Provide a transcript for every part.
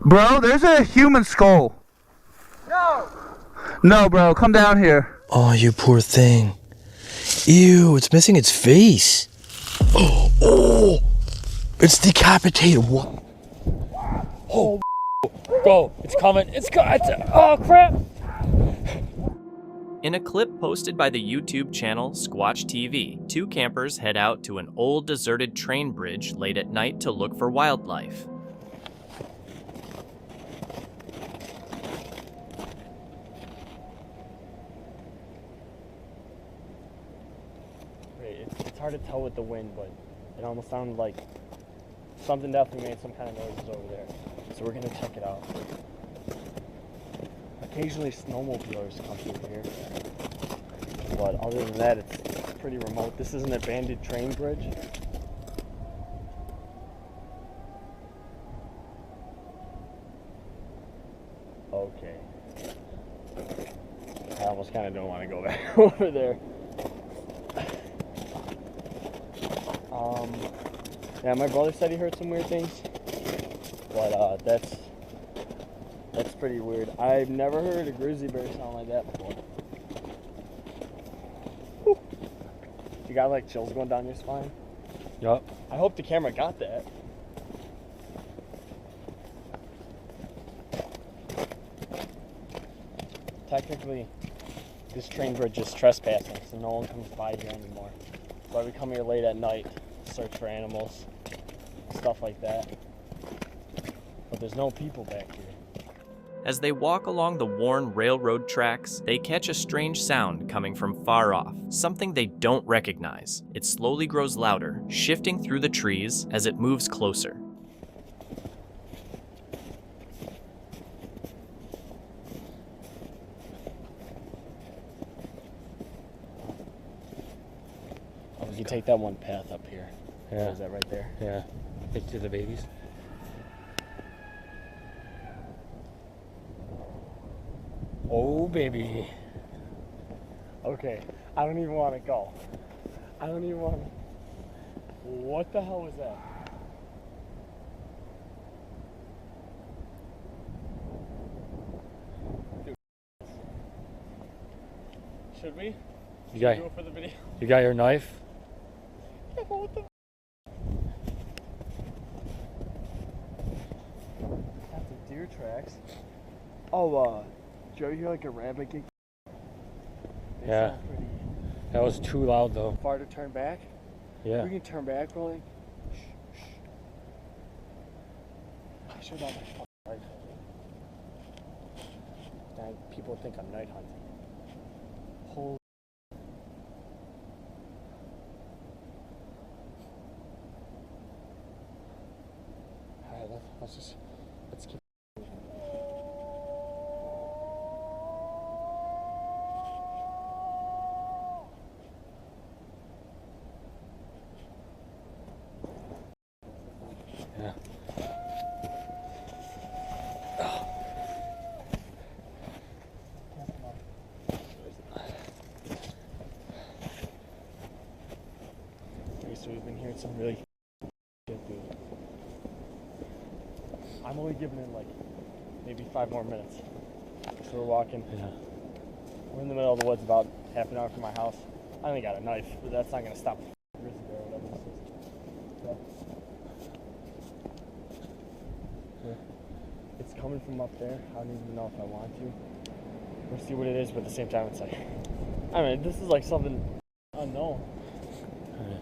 Bro, there's a human skull. No! No, bro, come down here. Oh, you poor thing. Ew, it's missing its face. Oh, it's decapitated. What? Oh, go. It's coming. Oh, crap. In a clip posted by the YouTube channel Squatch TV, two campers head out to an old deserted train bridge late at night to look for wildlife. It's hard to tell with the wind, but it almost sounded like something definitely made some kind of noises over there. So we're gonna check it out. Occasionally snowmobilers come through here, but other than that, it's pretty remote. This is an abandoned train bridge. Okay. I almost kind of don't want to go back over there. Yeah, my brother said he heard some weird things, but that's pretty weird. I've never heard a grizzly bear sound like that before. Whew. You got like chills going down your spine? Yup. I hope the camera got that. Technically, this train bridge is trespassing, so no one comes by here anymore. So we come here late at night, search for animals, stuff like that. But there's no people back here. As they walk along the worn railroad tracks, they catch a strange sound coming from far off, something they don't recognize. It slowly grows louder, shifting through the trees as it moves closer. You take that one path up here. Yeah. Is that right there? Yeah. Picture the babies. Oh, baby. Okay, I don't even want to go. I don't even want to. What the hell was that? Dude. Should we? You Do it for the video? got your knife? Yeah, but what the? That's the deer tracks. Oh, did you ever hear like a rabbit get? They Yeah. sound pretty That was too loud, though. far to turn back. Yeah. We can turn back, really. Shh. I should have my rifle. Now people think I'm night hunting. Holy. Alright, let's keep. Yeah. Okay, so we've been hearing some really shit, dude. I'm only giving it like maybe 5 more minutes. So we're walking. Yeah. We're in the middle of the woods, about half an hour from my house. I only got a knife, but that's not gonna stop a grizzly bear or whatever this is. So. Yeah. It's coming from up there. I don't even know if I want to. We'll see what it is, but at the same time, it's like, I mean, this is like something unknown. Alright.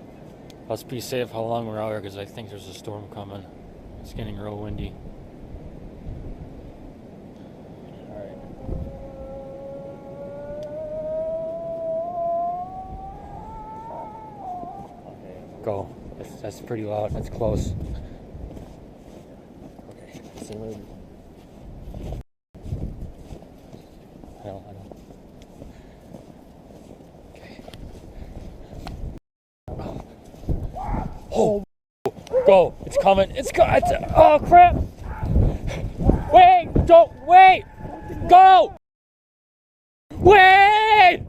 Let's be safe how long we're out here, because I think there's a storm coming. It's getting real windy. Alright. Okay. Go. That's pretty loud. That's close. Okay. So we're I know. Oh, go! It's coming! Oh crap! Wait! Don't wait! Go! Wait!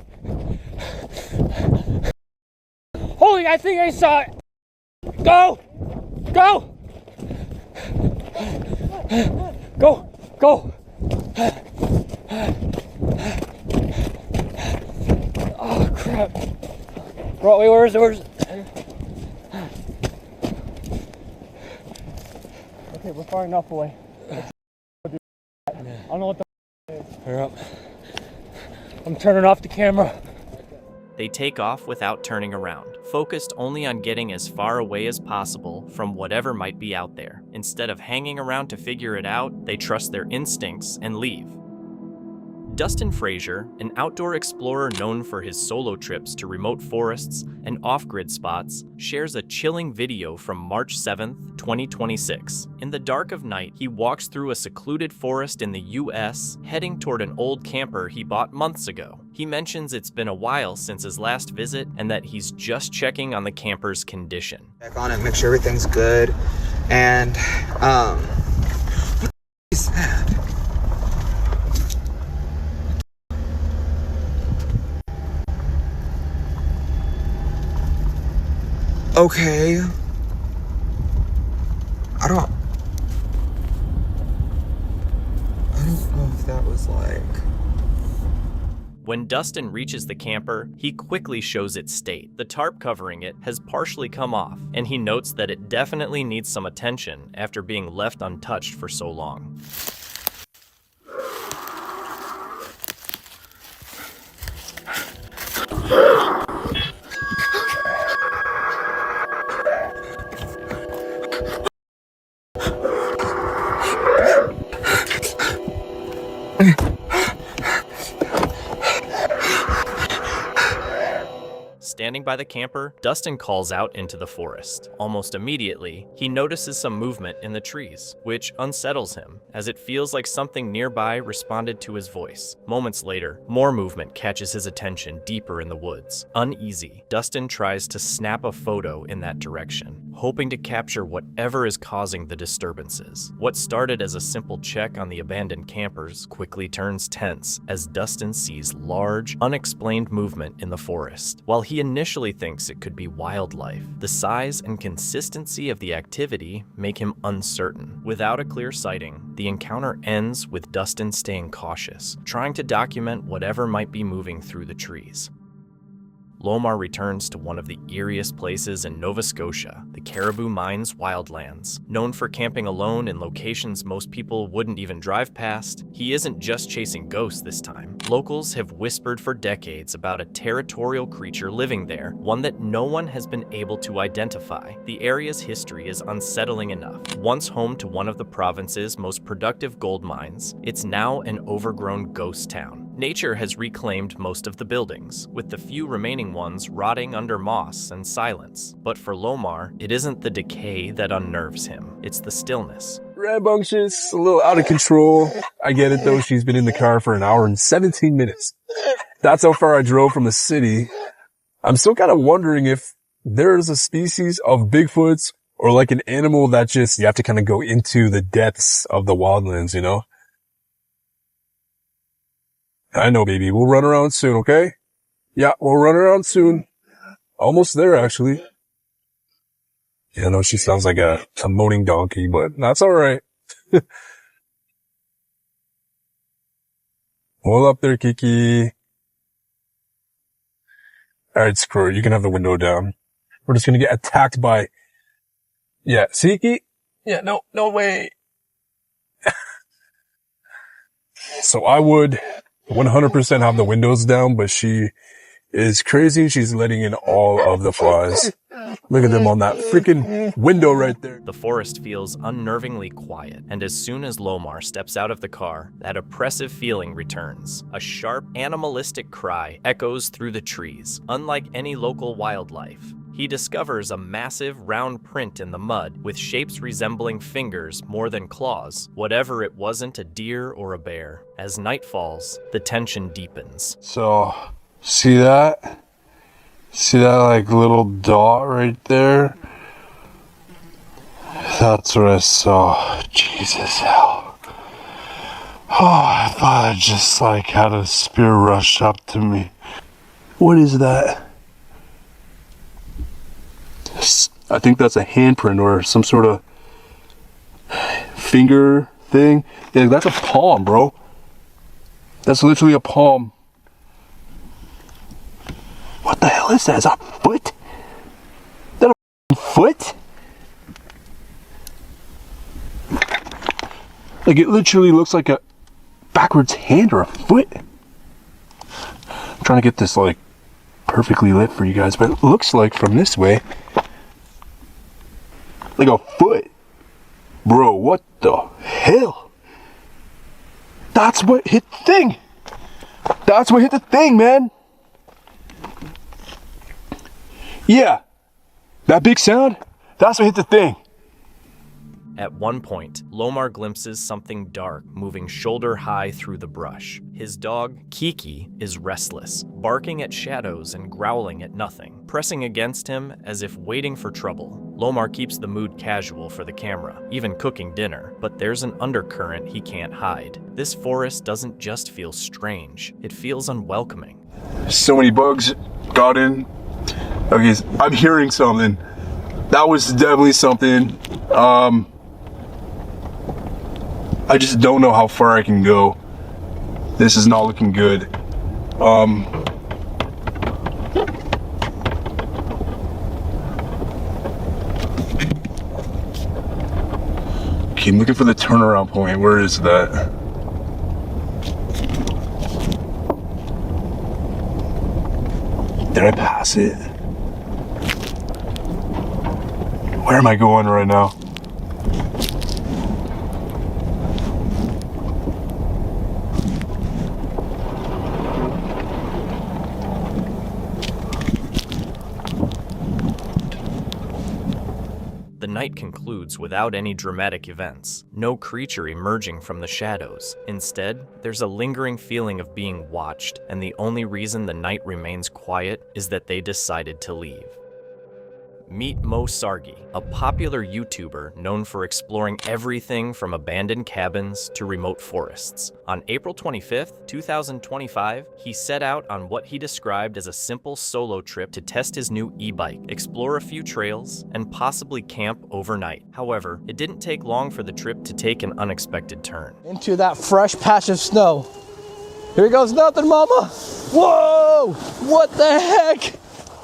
Holy! I think I saw it. Go! Go! Go! Go! Oh, crap. Bro, wait, where's Okay, we're far enough away. I don't know what the is. Hurry up. I'm turning off the camera. They take off without turning around, focused only on getting as far away as possible from whatever might be out there. Instead of hanging around to figure it out, they trust their instincts and leave. Dustin Frazier, an outdoor explorer known for his solo trips to remote forests and off-grid spots, shares a chilling video from March 7th, 2026. In the dark of night, he walks through a secluded forest in the US, heading toward an old camper he bought months ago. He mentions it's been a while since his last visit and that he's just checking on the camper's condition. Check on it, make sure everything's good, and what is that? Okay. I don't know if that was like... When Dustin reaches the camper, he quickly shows its state. The tarp covering it has partially come off, and he notes that it definitely needs some attention after being left untouched for so long. Standing by the camper, Dustin calls out into the forest. Almost immediately, he notices some movement in the trees, which unsettles him, as it feels like something nearby responded to his voice. Moments later, more movement catches his attention deeper in the woods. Uneasy, Dustin tries to snap a photo in that direction, hoping to capture whatever is causing the disturbances. What started as a simple check on the abandoned campers quickly turns tense as Dustin sees large, unexplained movement in the forest. While he initially thinks it could be wildlife, the size and consistency of the activity make him uncertain. Without a clear sighting, the encounter ends with Dustin staying cautious, trying to document whatever might be moving through the trees. Lomar returns to one of the eeriest places in Nova Scotia, the Caribou Mines wildlands. Known for camping alone in locations most people wouldn't even drive past, he isn't just chasing ghosts this time. Locals have whispered for decades about a territorial creature living there, one that no one has been able to identify. The area's history is unsettling enough. Once home to one of the province's most productive gold mines, it's now an overgrown ghost town. Nature has reclaimed most of the buildings, with the few remaining ones rotting under moss and silence. But for Lomar, it isn't the decay that unnerves him, it's the stillness. Rambunctious, a little out of control. I get it though, she's been in the car for 1 hour and 17 minutes. That's how far I drove from the city. I'm still kind of wondering if there's a species of Bigfoots or like an animal that just, you have to kind of go into the depths of the wildlands, you know? I know, baby. We'll run around soon, okay? Yeah, we'll run around soon. Almost there, actually. Yeah, I know she sounds like a moaning donkey, but that's all right. Hold up there, Kiki. All right, screw it. You can have the window down. We're just gonna get attacked by... Yeah, see, Kiki? Yeah, no way. So I would 100% have the windows down, but she is crazy. She's letting in all of the flies. Look at them on that freaking window right there. The forest feels unnervingly quiet, and as soon as Lomar steps out of the car, that oppressive feeling returns. A sharp, animalistic cry echoes through the trees. Unlike any local wildlife, he discovers a massive, round print in the mud with shapes resembling fingers more than claws. Whatever it wasn't a deer or a bear. As night falls, the tension deepens. So, see that? See that like little dot right there? That's what I saw. Jesus, hell. Oh, I thought I just like had a spear rush up to me. What is that? I think that's a handprint or some sort of finger thing. Yeah, that's a palm, bro. That's literally a palm. What the hell is that? Is that a foot? Is that a foot? Like, it literally looks like a backwards hand or a foot. I'm trying to get this, like, perfectly lit for you guys, but it looks like from this way, like a foot. Bro, what the hell? That's what hit the thing. That's what hit the thing, man. Yeah, that big sound, that's what hit the thing. At one point, Lomar glimpses something dark moving shoulder high through the brush. His dog, Kiki, is restless, barking at shadows and growling at nothing, pressing against him as if waiting for trouble. Lomar keeps the mood casual for the camera, even cooking dinner, but there's an undercurrent he can't hide. This forest doesn't just feel strange, it feels unwelcoming. So many bugs got in. Okay, I'm hearing something. That was definitely something. I just don't know how far I can go. This is not looking good. Okay, I'm looking for the turnaround point. Where is that? Did I pass it? Where am I going right now? The night concludes without any dramatic events, no creature emerging from the shadows. Instead, there's a lingering feeling of being watched, and the only reason the night remains quiet is that they decided to leave. Meet Mo Sargi, a popular YouTuber known for exploring everything from abandoned cabins to remote forests. On April 25th, 2025, he set out on what he described as a simple solo trip to test his new e-bike, explore a few trails, and possibly camp overnight. However, it didn't take long for the trip to take an unexpected turn. Into that fresh patch of snow. Here goes nothing, mama. Whoa! What the heck?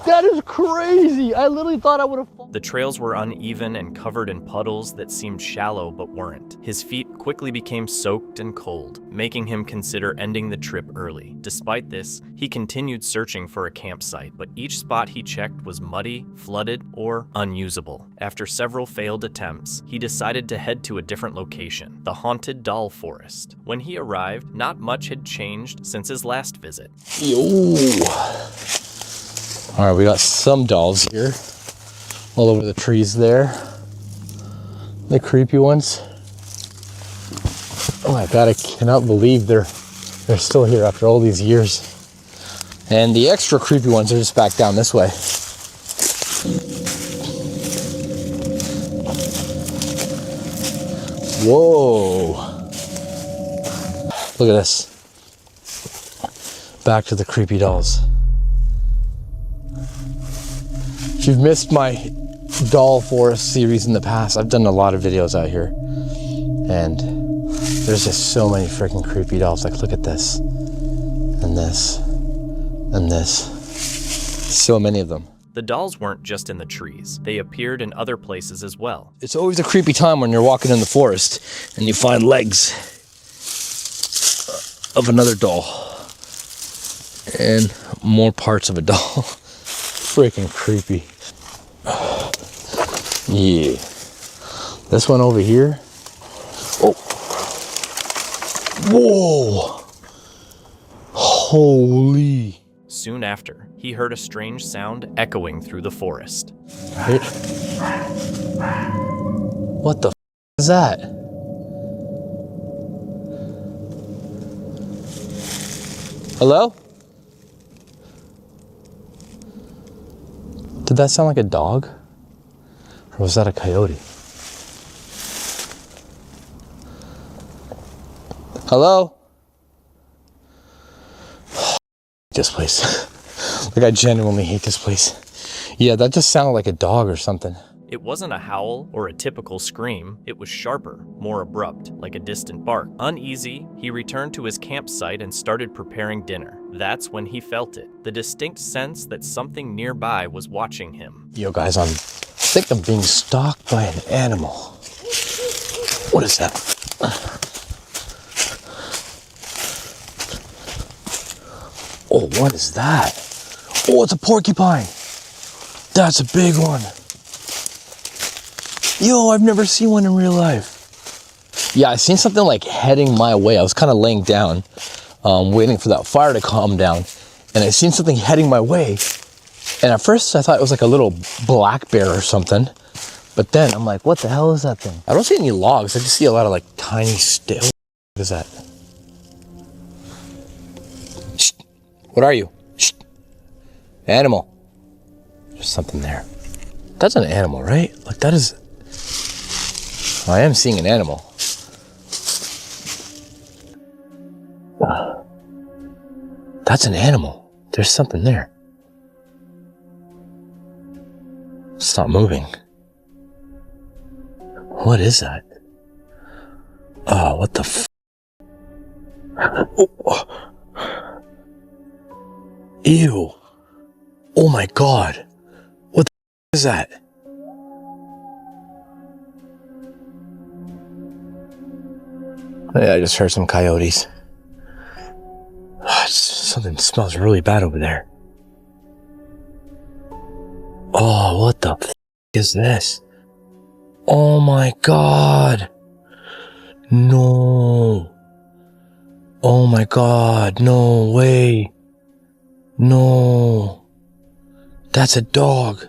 That is crazy. I literally thought I would have fallen. The trails were uneven and covered in puddles that seemed shallow but weren't. His feet quickly became soaked and cold, making him consider ending the trip early. Despite this, he continued searching for a campsite, but each spot he checked was muddy, flooded, or unusable. After several failed attempts, he decided to head to a different location, the haunted doll forest. When he arrived, not much had changed since his last visit. Yo. All right, we got some dolls here, all over the trees there. The creepy ones. Oh my God, I cannot believe they're still here after all these years. And the extra creepy ones are just back down this way. Whoa. Look at this. Back to the creepy dolls. If you've missed my doll forest series in the past, I've done a lot of videos out here. And there's just so many freaking creepy dolls. Like, look at this. And this. And this. So many of them. The dolls weren't just in the trees. They appeared in other places as well. It's always a creepy time when you're walking in the forest and you find legs of another doll. And more parts of a doll. Freaking creepy. Yeah. This one over here. Oh. Whoa. Holy. Soon after, he heard a strange sound echoing through the forest. Right? What the is that? Hello? Did that sound like a dog? Or was that a coyote? Hello? This place. Like, I genuinely hate this place. Yeah, that just sounded like a dog or something. It wasn't a howl or a typical scream. It was sharper, more abrupt, like a distant bark. Uneasy, he returned to his campsite and started preparing dinner. That's when he felt it, the distinct sense that something nearby was watching him. Yo guys, I think I'm being stalked by an animal. What is that? Oh, what is that? Oh, it's a porcupine. That's a big one. Yo, I've never seen one in real life. Yeah, I seen something like heading my way. I was kind of laying down, waiting for that fire to calm down. And I seen something heading my way. And at first I thought it was like a little black bear or something. But then I'm like, what the hell is that thing? I don't see any logs. I just see a lot of like tiny sticks. What is that? Shh. What are you? Shh. Animal. There's something there. That's an animal, right? Like that is... I am seeing an animal. That's an animal. There's something there. It's not moving. What is that? Oh, what the f... Oh. Ew. Oh my god. What the f is that? Yeah, I just heard some coyotes. Something smells really bad over there. Oh, what the f is this? Oh my god. No. Oh my god, no way. No. That's a dog.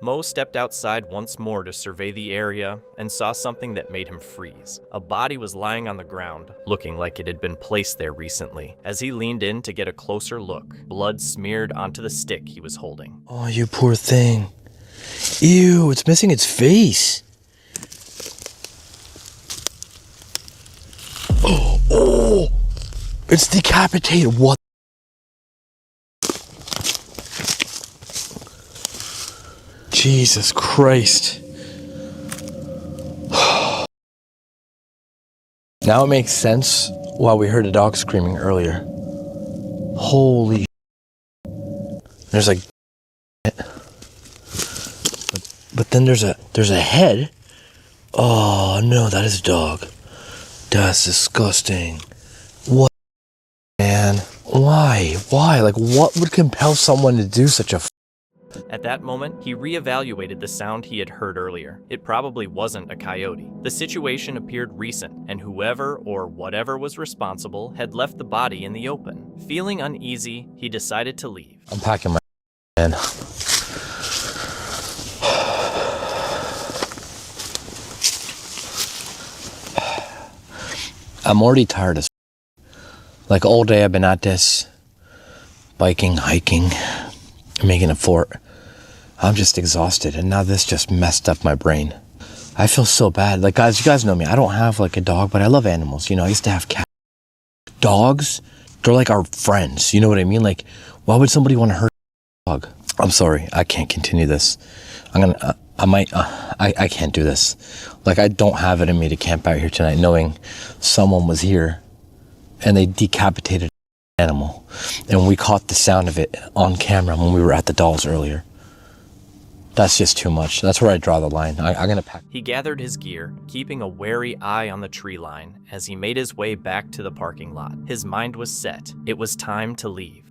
Mo stepped outside once more to survey the area and saw something that made him freeze. A body was lying on the ground, looking like it had been placed there recently. As he leaned in to get a closer look, blood smeared onto the stick he was holding. Oh, you poor thing. Ew, it's missing its face. Oh, it's decapitated. What? Jesus Christ. Now it makes sense why we heard a dog screaming earlier. Holy. There's like... But then there's a head. Oh no, that is a dog. That's disgusting. What, man? Why? Like, what would compel someone to do such a... At that moment, he reevaluated the sound he had heard earlier. It probably wasn't a coyote. The situation appeared recent, and whoever or whatever was responsible had left the body in the open. Feeling uneasy, he decided to leave. I'm packing my... man. I'm already tired as... Like all day I've been at this. Biking, hiking, making a fort. I'm just exhausted, and now this just messed up my brain. I feel so bad. Like, guys, you guys know me. I don't have like a dog, but I love animals. You know, I used to have cats. Dogs, they're like our friends. You know what I mean? Like, why would somebody want to hurt a dog? I'm sorry. I can't continue this. I can't do this. Like, I don't have it in me to camp out here tonight knowing someone was here and they decapitated an animal. And we caught the sound of it on camera when we were at the dolls earlier. That's just too much. That's where I draw the line. I'm gonna pack. He gathered his gear, keeping a wary eye on the tree line as he made his way back to the parking lot. His mind was set. It was time to leave.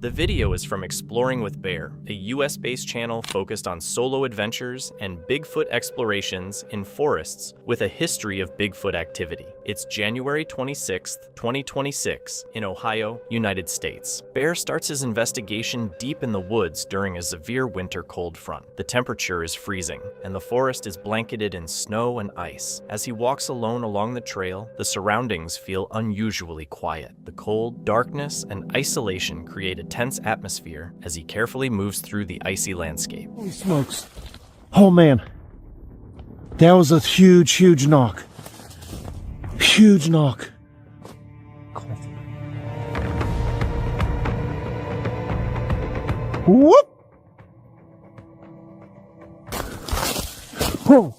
The video is from Exploring with Bear, a US-based channel focused on solo adventures and Bigfoot explorations in forests with a history of Bigfoot activity. It's January 26th, 2026 in Ohio, United States. Bear starts his investigation deep in the woods during a severe winter cold front. The temperature is freezing, and the forest is blanketed in snow and ice. As he walks alone along the trail, the surroundings feel unusually quiet. The cold, darkness, and isolation create a tense atmosphere as he carefully moves through the icy landscape. Holy smokes. Oh man. That was a huge knock. Huge knock. Whoop! Whoa!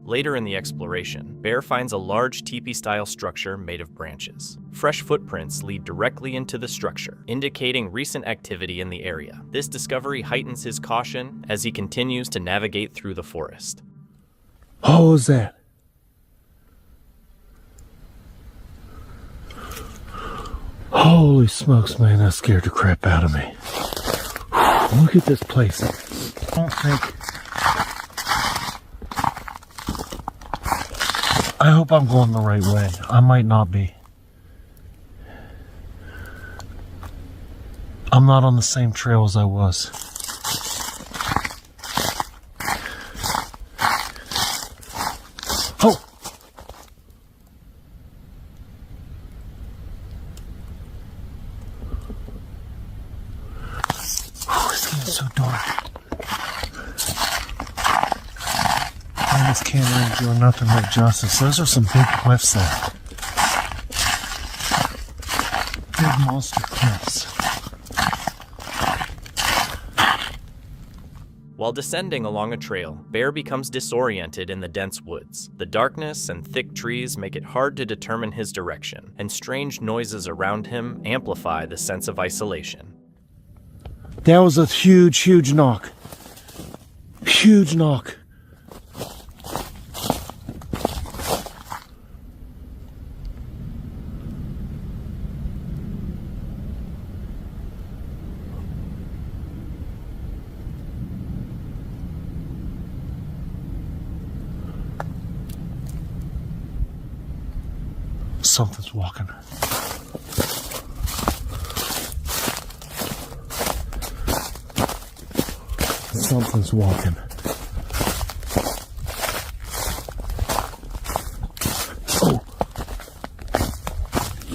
Later in the exploration, Bear finds a large teepee-style structure made of branches. Fresh footprints lead directly into the structure, indicating recent activity in the area. This discovery heightens his caution as he continues to navigate through the forest. What was that? Holy smokes, man, that scared the crap out of me. Look at this place. I don't think... I hope I'm going the right way. I might not be. I'm not on the same trail as I was. Oh! It's getting so dark. Man, this camera ain't doing nothing but justice. Those are some big cliffs there. Big monster cliffs. While descending along a trail, Bear becomes disoriented in the dense woods. The darkness and thick trees make it hard to determine his direction, and strange noises around him amplify the sense of isolation. That was a huge, huge knock. Huge knock. Something's walking. Something's walking. Oh!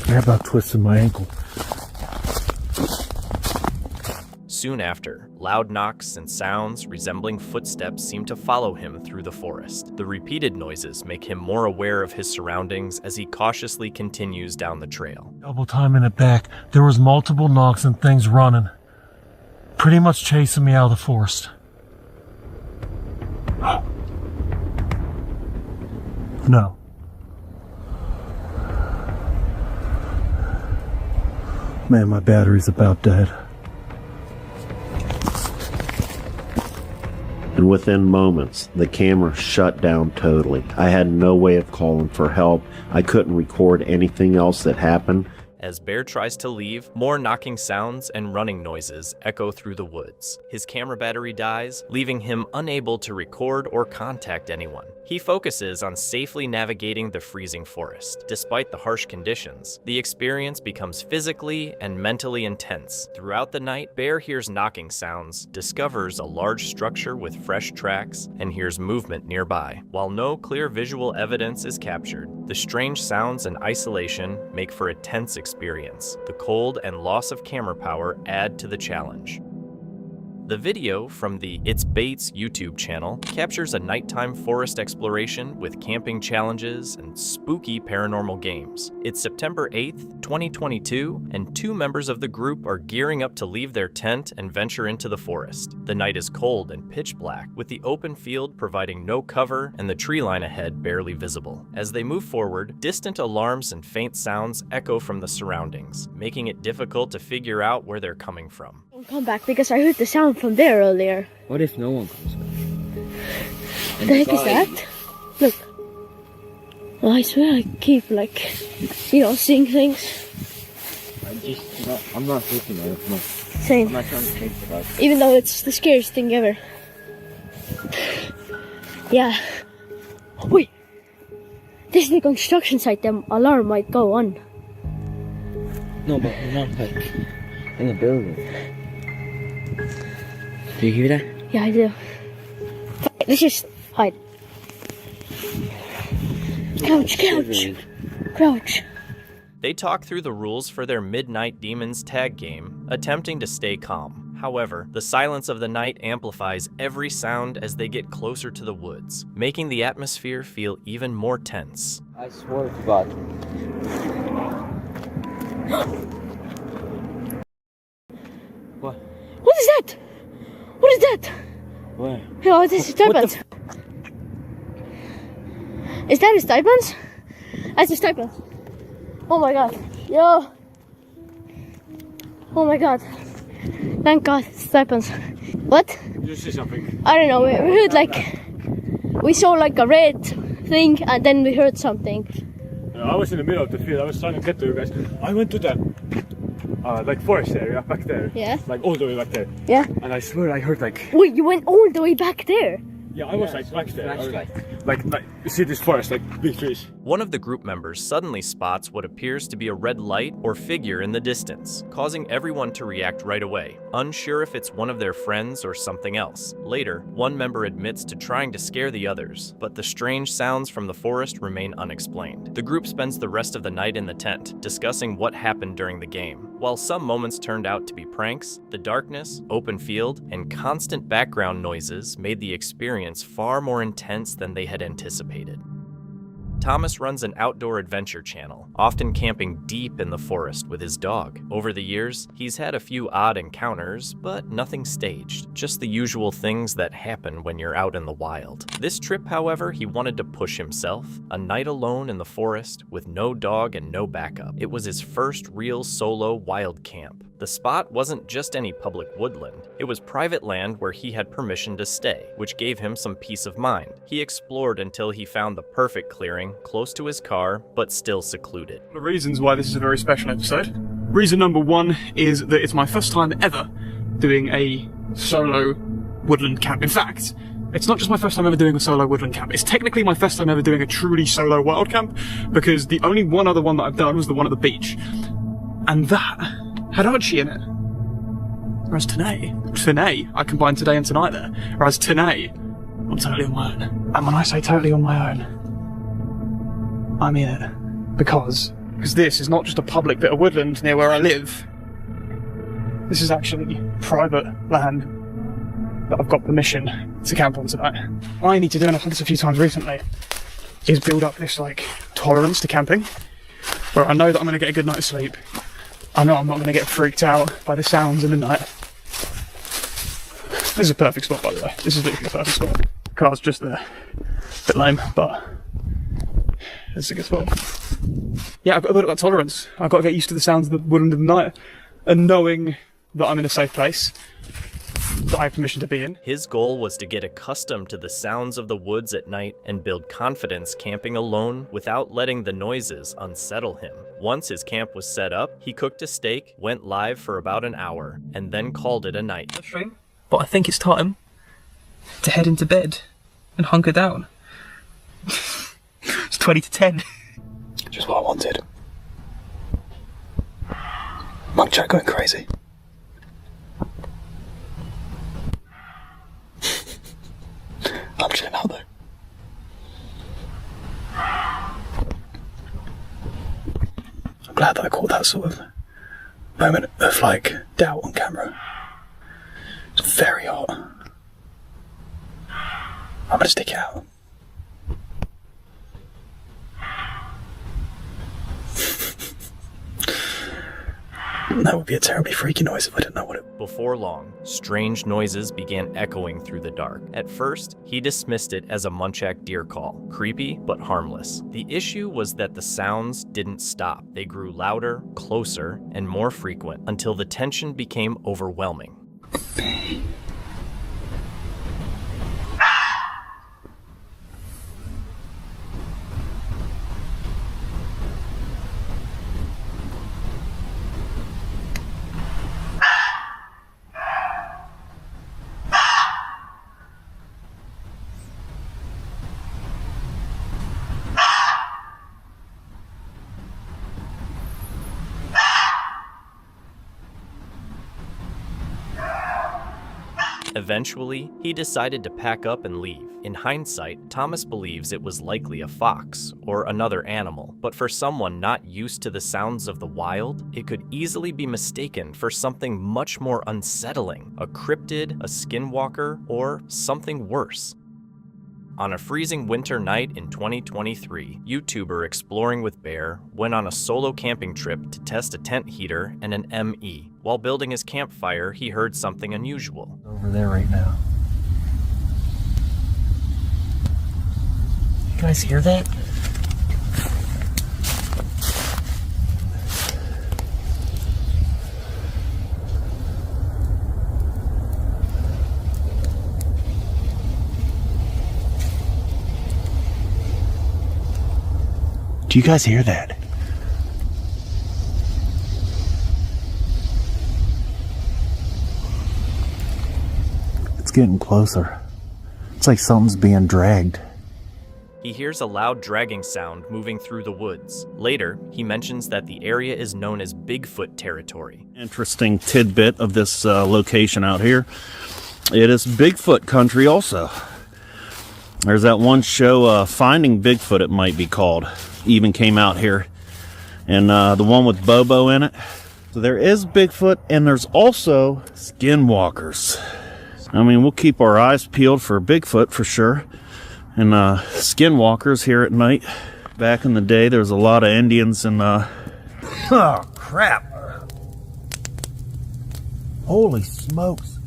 I about twisted my ankle. Soon after, loud knocks and sounds resembling footsteps seem to follow him through the forest. The repeated noises make him more aware of his surroundings as he cautiously continues down the trail. Double timing it back, there was multiple knocks and things running. Pretty much chasing me out of the forest. No. Man, my battery's about dead. And within moments, the camera shut down totally. I had no way of calling for help. I couldn't record anything else that happened. As Bear tries to leave, more knocking sounds and running noises echo through the woods. His camera battery dies, leaving him unable to record or contact anyone. He focuses on safely navigating the freezing forest. Despite the harsh conditions, the experience becomes physically and mentally intense. Throughout the night, Bear hears knocking sounds, discovers a large structure with fresh tracks, and hears movement nearby. While no clear visual evidence is captured, the strange sounds and isolation make for a tense experience. The cold and loss of camera power add to the challenge. The video from the It's Bates YouTube channel captures a nighttime forest exploration with camping challenges and spooky paranormal games. It's September 8th, 2022, and two members of the group are gearing up to leave their tent and venture into the forest. The night is cold and pitch black, with the open field providing no cover and the tree line ahead barely visible. As they move forward, distant alarms and faint sounds echo from the surroundings, making it difficult to figure out where they're coming from. Don't come back because I heard the sound from there earlier. What if no one comes back? The heck is that? Look. Oh, I swear I keep seeing things. I'm not looking at it. No. Same. I'm not trying to think about it. Even though it's the scariest thing ever. Yeah. Wait. This is the construction site. The alarm might go on. No, but we're not in the building. Do you hear that? Yeah, I do. Let's just hide. Crouch, crouch, crouch. They talk through the rules for their Midnight Demons tag game, attempting to stay calm. However, the silence of the night amplifies every sound as they get closer to the woods, making the atmosphere feel even more tense. I swear to God. What? What is that? What is that? Where? Oh, this is What turbans. Is that a stipends? That's a stipend. Oh my god. Yo. Oh my god. Thank god, stipends. What? Did you see something? I don't know, we heard like... We saw like a red thing and then we heard something. I was in the middle of the field, I was trying to get to you guys. I went to the like forest area back there. Yeah. Like all the way back there. Yeah. And I swear I heard like... Wait, you went all the way back there? Yeah, I was like back there. Like you see this forest, like big trees. One of the group members suddenly spots what appears to be a red light or figure in the distance, causing everyone to react right away, unsure if it's one of their friends or something else. Later, one member admits to trying to scare the others, but the strange sounds from the forest remain unexplained. The group spends the rest of the night in the tent, discussing what happened during the game. While some moments turned out to be pranks, the darkness, open field, and constant background noises made the experience far more intense than they had anticipated. Thomas runs an outdoor adventure channel, often camping deep in the forest with his dog. Over the years, he's had a few odd encounters, but nothing staged, just the usual things that happen when you're out in the wild. This trip, however, he wanted to push himself. A night alone in the forest, with no dog and no backup. It was his first real solo wild camp. The spot wasn't just any public woodland. It was private land where he had permission to stay, which gave him some peace of mind. He explored until he found the perfect clearing, close to his car, but still secluded. The reasons why this is a very special episode. Reason number one is that it's my first time ever doing a solo woodland camp. In fact, it's not just my first time ever doing a solo woodland camp, it's technically my first time ever doing a truly solo wild camp, because the only one other one that I've done was the one at the beach. And that had Archie in it. Whereas today, I combined today and tonight there. Whereas today, I'm totally on my own. And when I say totally on my own, I mean it. Because this is not just a public bit of woodland near where I live. This is actually private land that I've got permission to camp on tonight. All I need to do, and I've done this a few times recently, is build up this like tolerance to camping, where I know that I'm going to get a good night's sleep. I know I'm not going to get freaked out by the sounds in the night. This is a perfect spot, by the way. This is literally a perfect spot. Car's just there. Bit lame, but it's a good spot. Yeah, I've got to build up that tolerance. I've got to get used to the sounds of the woodland in the night, and knowing that I'm in a safe place that I have permission to be in. His goal was to get accustomed to the sounds of the woods at night and build confidence camping alone without letting the noises unsettle him. Once his camp was set up, he cooked a steak, went live for about an hour, and then called it a night. But I think it's time to head into bed and hunker down. It's 20 to 10. Just what I wanted. Monk chat going crazy. I'm chilling out though. I'm glad that I caught that sort of moment of like doubt on camera. It's very hot. I'm gonna stick it out. That would be a terribly freaky noise if I didn't know what it was. Before long, strange noises began echoing through the dark. At first, he dismissed it as a muntjac deer call, creepy but harmless. The issue was that the sounds didn't stop. They grew louder, closer, and more frequent until the tension became overwhelming. Eventually, he decided to pack up and leave. In hindsight, Thomas believes it was likely a fox or another animal, but for someone not used to the sounds of the wild, it could easily be mistaken for something much more unsettling, a cryptid, a skinwalker, or something worse. On a freezing winter night in 2023, YouTuber Exploring with Bear went on a solo camping trip to test a tent heater and an ME. While building his campfire, he heard something unusual. Over there right now. You guys hear that? Do you guys hear that? It's getting closer. It's like something's being dragged. He hears a loud dragging sound moving through the woods. Later, he mentions that the area is known as Bigfoot territory. Interesting tidbit of this location out here. It is Bigfoot country also. There's that one show, Finding Bigfoot it might be called. Even came out here. And the one with Bobo in it. So there is Bigfoot, and there's also skinwalkers. I mean, we'll keep our eyes peeled for Bigfoot for sure. And skinwalkers here at night. Back in the day, there was a lot of Indians and oh, crap. Holy smokes.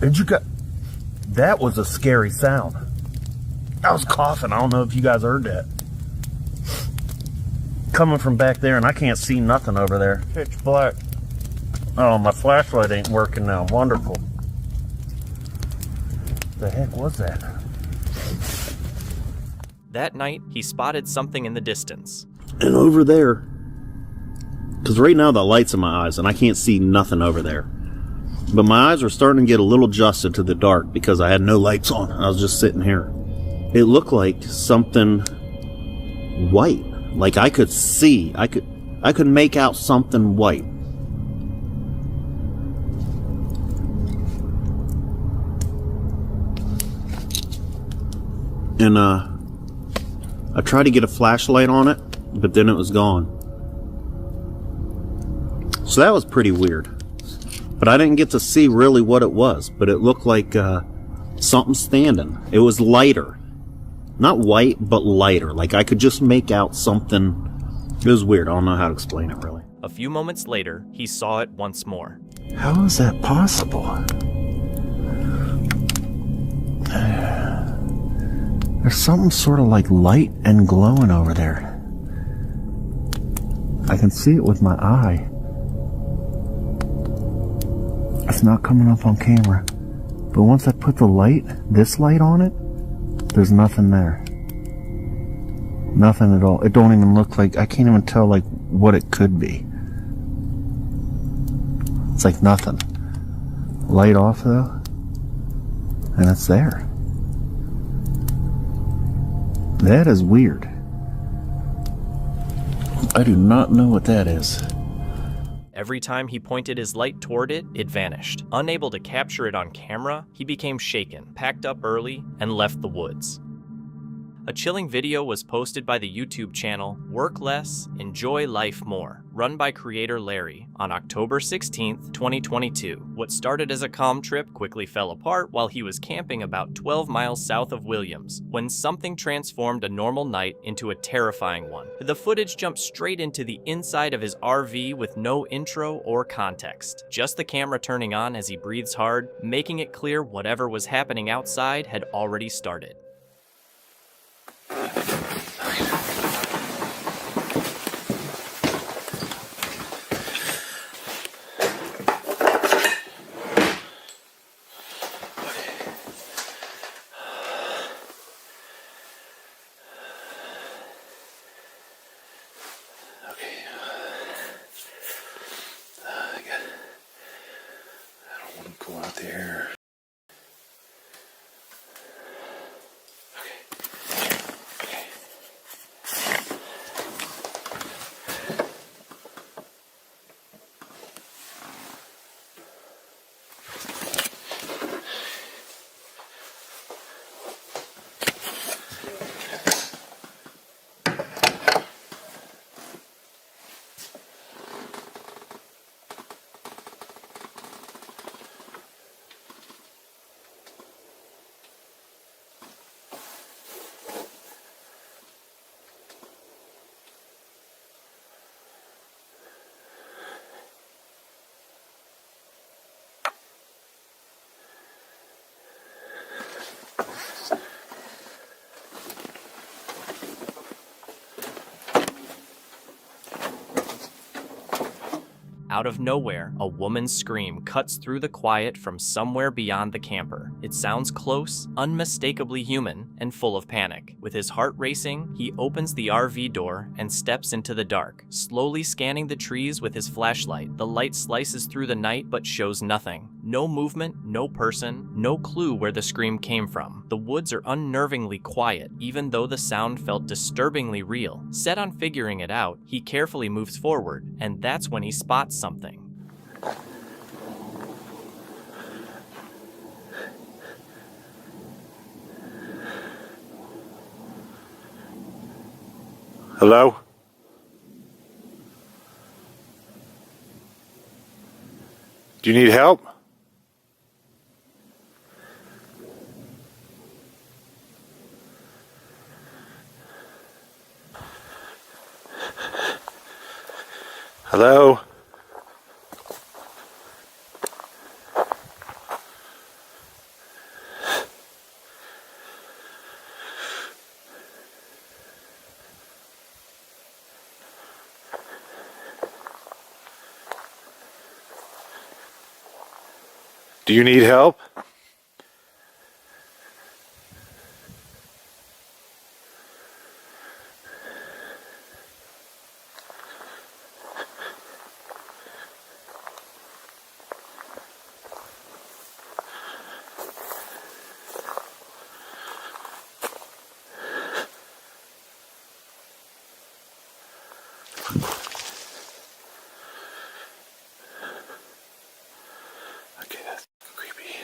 Did you that was a scary sound. I was coughing. I don't know if you guys heard that. Coming from back there, and I can't see nothing over there. Pitch black. Oh, my flashlight ain't working now. Wonderful. The heck was that? That night, he spotted something in the distance. And over there, because right now the light's in my eyes and I can't see nothing over there. But my eyes were starting to get a little adjusted to the dark because I had no lights on. I was just sitting here. It looked like something white. Like I could see, I could make out something white. And I tried to get a flashlight on it, but then it was gone. So that was pretty weird. But I didn't get to see really what it was, but it looked like something standing. It was lighter. Not white, but lighter. Like I could just make out something. It was weird. I don't know how to explain it really. A few moments later, he saw it once more. How is that possible? There's something sort of like light and glowing over there. I can see it with my eye. It's not coming up on camera. But once I put the light, this light on it, there's nothing there. Nothing at all. It don't even look like, I can't even tell like what it could be. It's like nothing. Light off though, and it's there. That is weird. I do not know what that is. Every time he pointed his light toward it, it vanished. Unable to capture it on camera, he became shaken, packed up early, and left the woods. A chilling video was posted by the YouTube channel Work Less, Enjoy Life More, run by creator Larry, on October 16th, 2022. What started as a calm trip quickly fell apart while he was camping about 12 miles south of Williams, when something transformed a normal night into a terrifying one. The footage jumped straight into the inside of his RV with no intro or context. Just the camera turning on as he breathes hard, making it clear whatever was happening outside had already started. Go out there. Out of nowhere, a woman's scream cuts through the quiet from somewhere beyond the camper. It sounds close, unmistakably human, and full of panic. With his heart racing, he opens the RV door and steps into the dark, slowly scanning the trees with his flashlight. The light slices through the night but shows nothing. No movement, no person, no clue where the scream came from. The woods are unnervingly quiet, even though the sound felt disturbingly real. Set on figuring it out, he carefully moves forward, and that's when he spots something. Hello? Do you need help? Hello? Do you need help? Okay, that's creepy.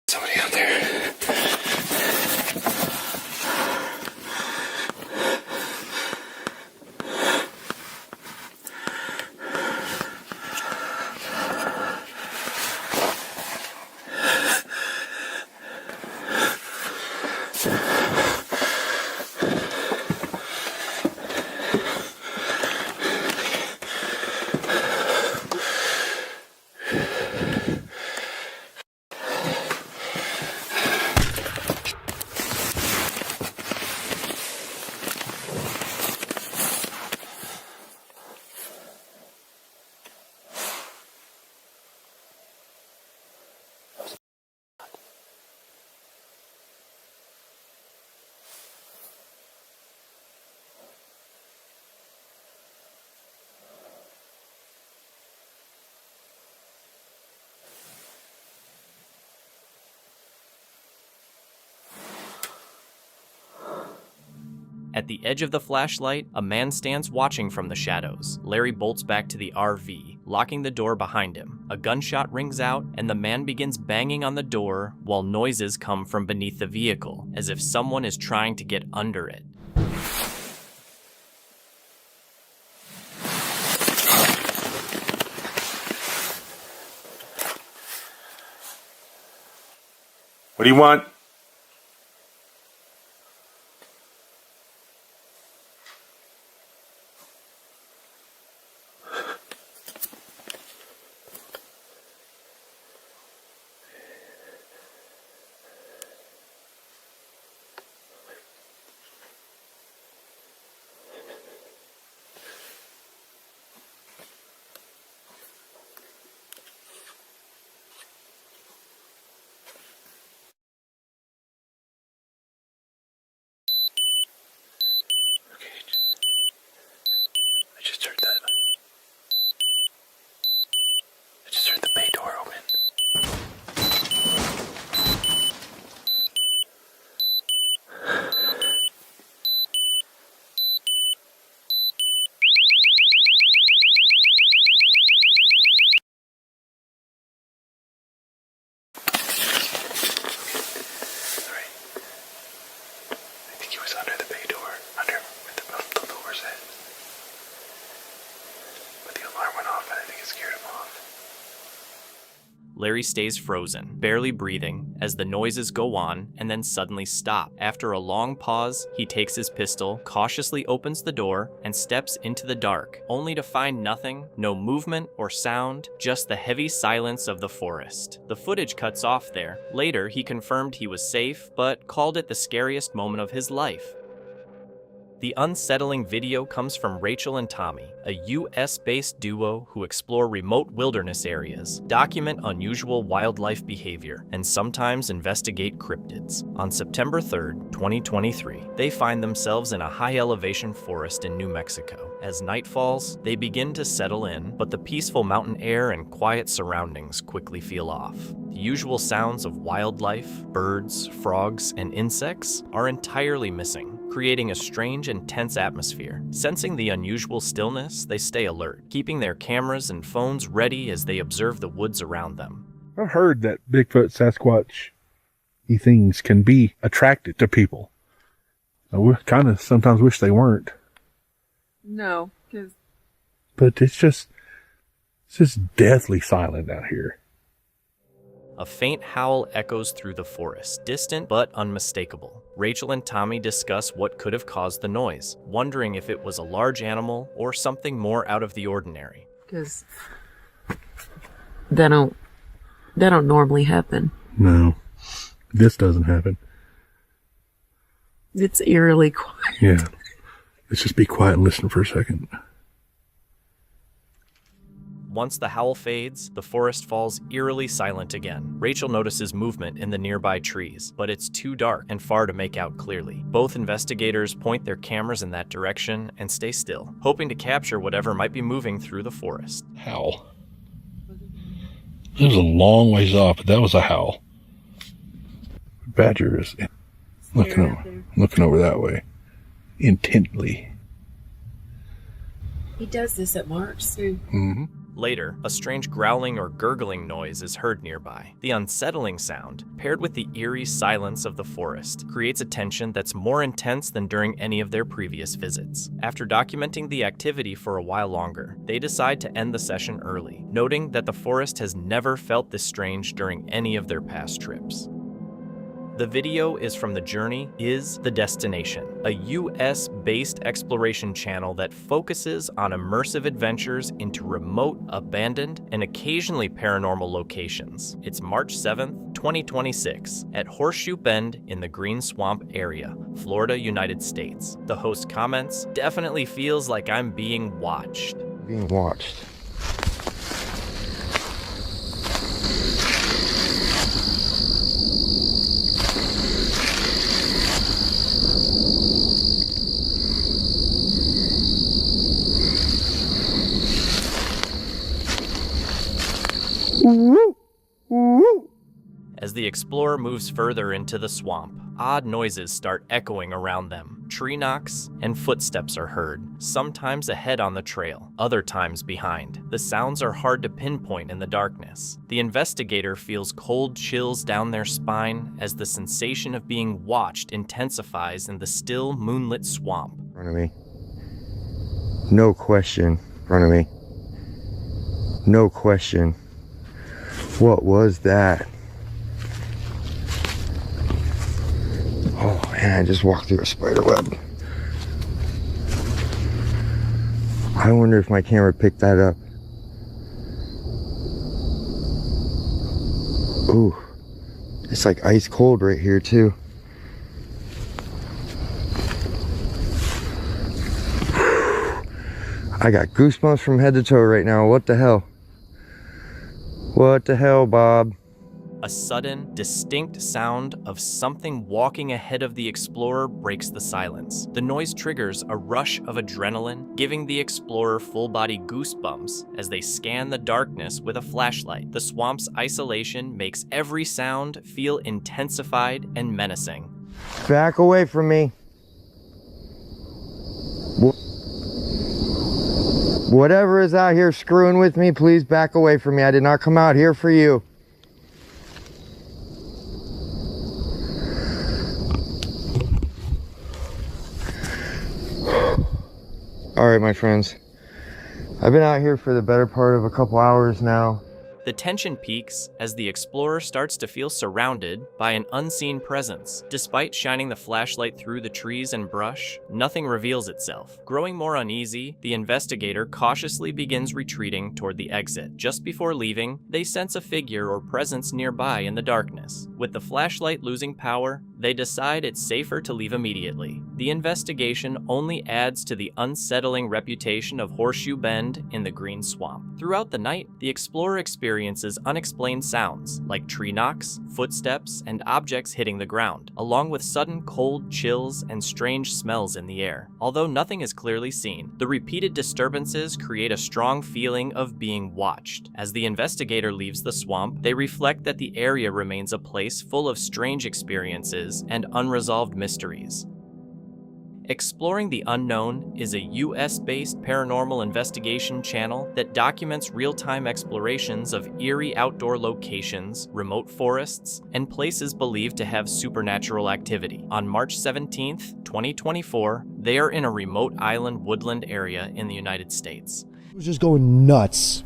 Somebody out there. At the edge of the flashlight, a man stands watching from the shadows. Larry bolts back to the RV, locking the door behind him. A gunshot rings out, and the man begins banging on the door while noises come from beneath the vehicle, as if someone is trying to get under it. What do you want? it scared him off. Larry stays frozen, barely breathing, as the noises go on and then suddenly stop. After a long pause, he takes his pistol, cautiously opens the door, and steps into the dark, only to find nothing, no movement or sound, just the heavy silence of the forest. The footage cuts off there. Later, he confirmed he was safe, but called it the scariest moment of his life. The unsettling video comes from Rachel and Tommy, a US-based duo who explore remote wilderness areas, document unusual wildlife behavior, and sometimes investigate cryptids. On September 3rd, 2023, they find themselves in a high-elevation forest in New Mexico. As night falls, they begin to settle in, but the peaceful mountain air and quiet surroundings quickly feel off. The usual sounds of wildlife, birds, frogs, and insects are entirely missing, creating a strange and tense atmosphere. Sensing the unusual stillness, they stay alert, keeping their cameras and phones ready as they observe the woods around them. I've heard that Bigfoot, Sasquatch, things can be attracted to people. I kind of sometimes wish they weren't. No, because... But it's just deathly silent out here. A faint howl echoes through the forest, distant but unmistakable. Rachel and Tommy discuss what could have caused the noise, wondering if it was a large animal or something more out of the ordinary. Because that don't normally happen. No, this doesn't happen. It's eerily quiet. Yeah. Let's just be quiet and listen for a second. Once the howl fades, the forest falls eerily silent again. Rachel notices movement in the nearby trees, but it's too dark and far to make out clearly. Both investigators point their cameras in that direction and stay still, hoping to capture whatever might be moving through the forest. Howl. It was a long ways off, but that was a howl. Badger is looking over that way, intently. He does this at marks too. Mm-hmm. Later, a strange growling or gurgling noise is heard nearby. The unsettling sound, paired with the eerie silence of the forest, creates a tension that's more intense than during any of their previous visits. After documenting the activity for a while longer, they decide to end the session early, noting that the forest has never felt this strange during any of their past trips. The video is from The Journey is the Destination, a US-based exploration channel that focuses on immersive adventures into remote, abandoned, and occasionally paranormal locations. It's March 7th, 2026, at Horseshoe Bend in the Green Swamp area, Florida, United States. The host comments, "Definitely feels like I'm being watched." Being watched. As the explorer moves further into the swamp, odd noises start echoing around them. Tree knocks and footsteps are heard, sometimes ahead on the trail, other times behind. The sounds are hard to pinpoint in the darkness. The investigator feels cold chills down their spine as the sensation of being watched intensifies in the still, moonlit swamp. In front of me. No question. In front of me. No question. What was that? Oh man, I just walked through a spider web. I wonder if my camera picked that up. Ooh, it's like ice cold right here too. I got goosebumps from head to toe right now. What the hell? What the hell, Bob? A sudden, distinct sound of something walking ahead of the explorer breaks the silence. The noise triggers a rush of adrenaline, giving the explorer full-body goosebumps as they scan the darkness with a flashlight. The swamp's isolation makes every sound feel intensified and menacing. Back away from me. Whatever is out here screwing with me, please back away from me. I did not come out here for you. All right, my friends. I've been out here for the better part of a couple hours now. The tension peaks as the explorer starts to feel surrounded by an unseen presence. Despite shining the flashlight through the trees and brush, nothing reveals itself. Growing more uneasy, the investigator cautiously begins retreating toward the exit. Just before leaving, they sense a figure or presence nearby in the darkness. With the flashlight losing power, they decide it's safer to leave immediately. The investigation only adds to the unsettling reputation of Horseshoe Bend in the Green Swamp. Throughout the night, the explorer experiences unexplained sounds like tree knocks, footsteps, and objects hitting the ground, along with sudden cold chills and strange smells in the air. Although nothing is clearly seen, the repeated disturbances create a strong feeling of being watched. As the investigator leaves the swamp, they reflect that the area remains a place full of strange experiences and unresolved mysteries. Exploring the Unknown is a US-based paranormal investigation channel that documents real-time explorations of eerie outdoor locations, remote forests, and places believed to have supernatural activity. On March 17th, 2024, they are in a remote island woodland area in the United States. It was just going nuts.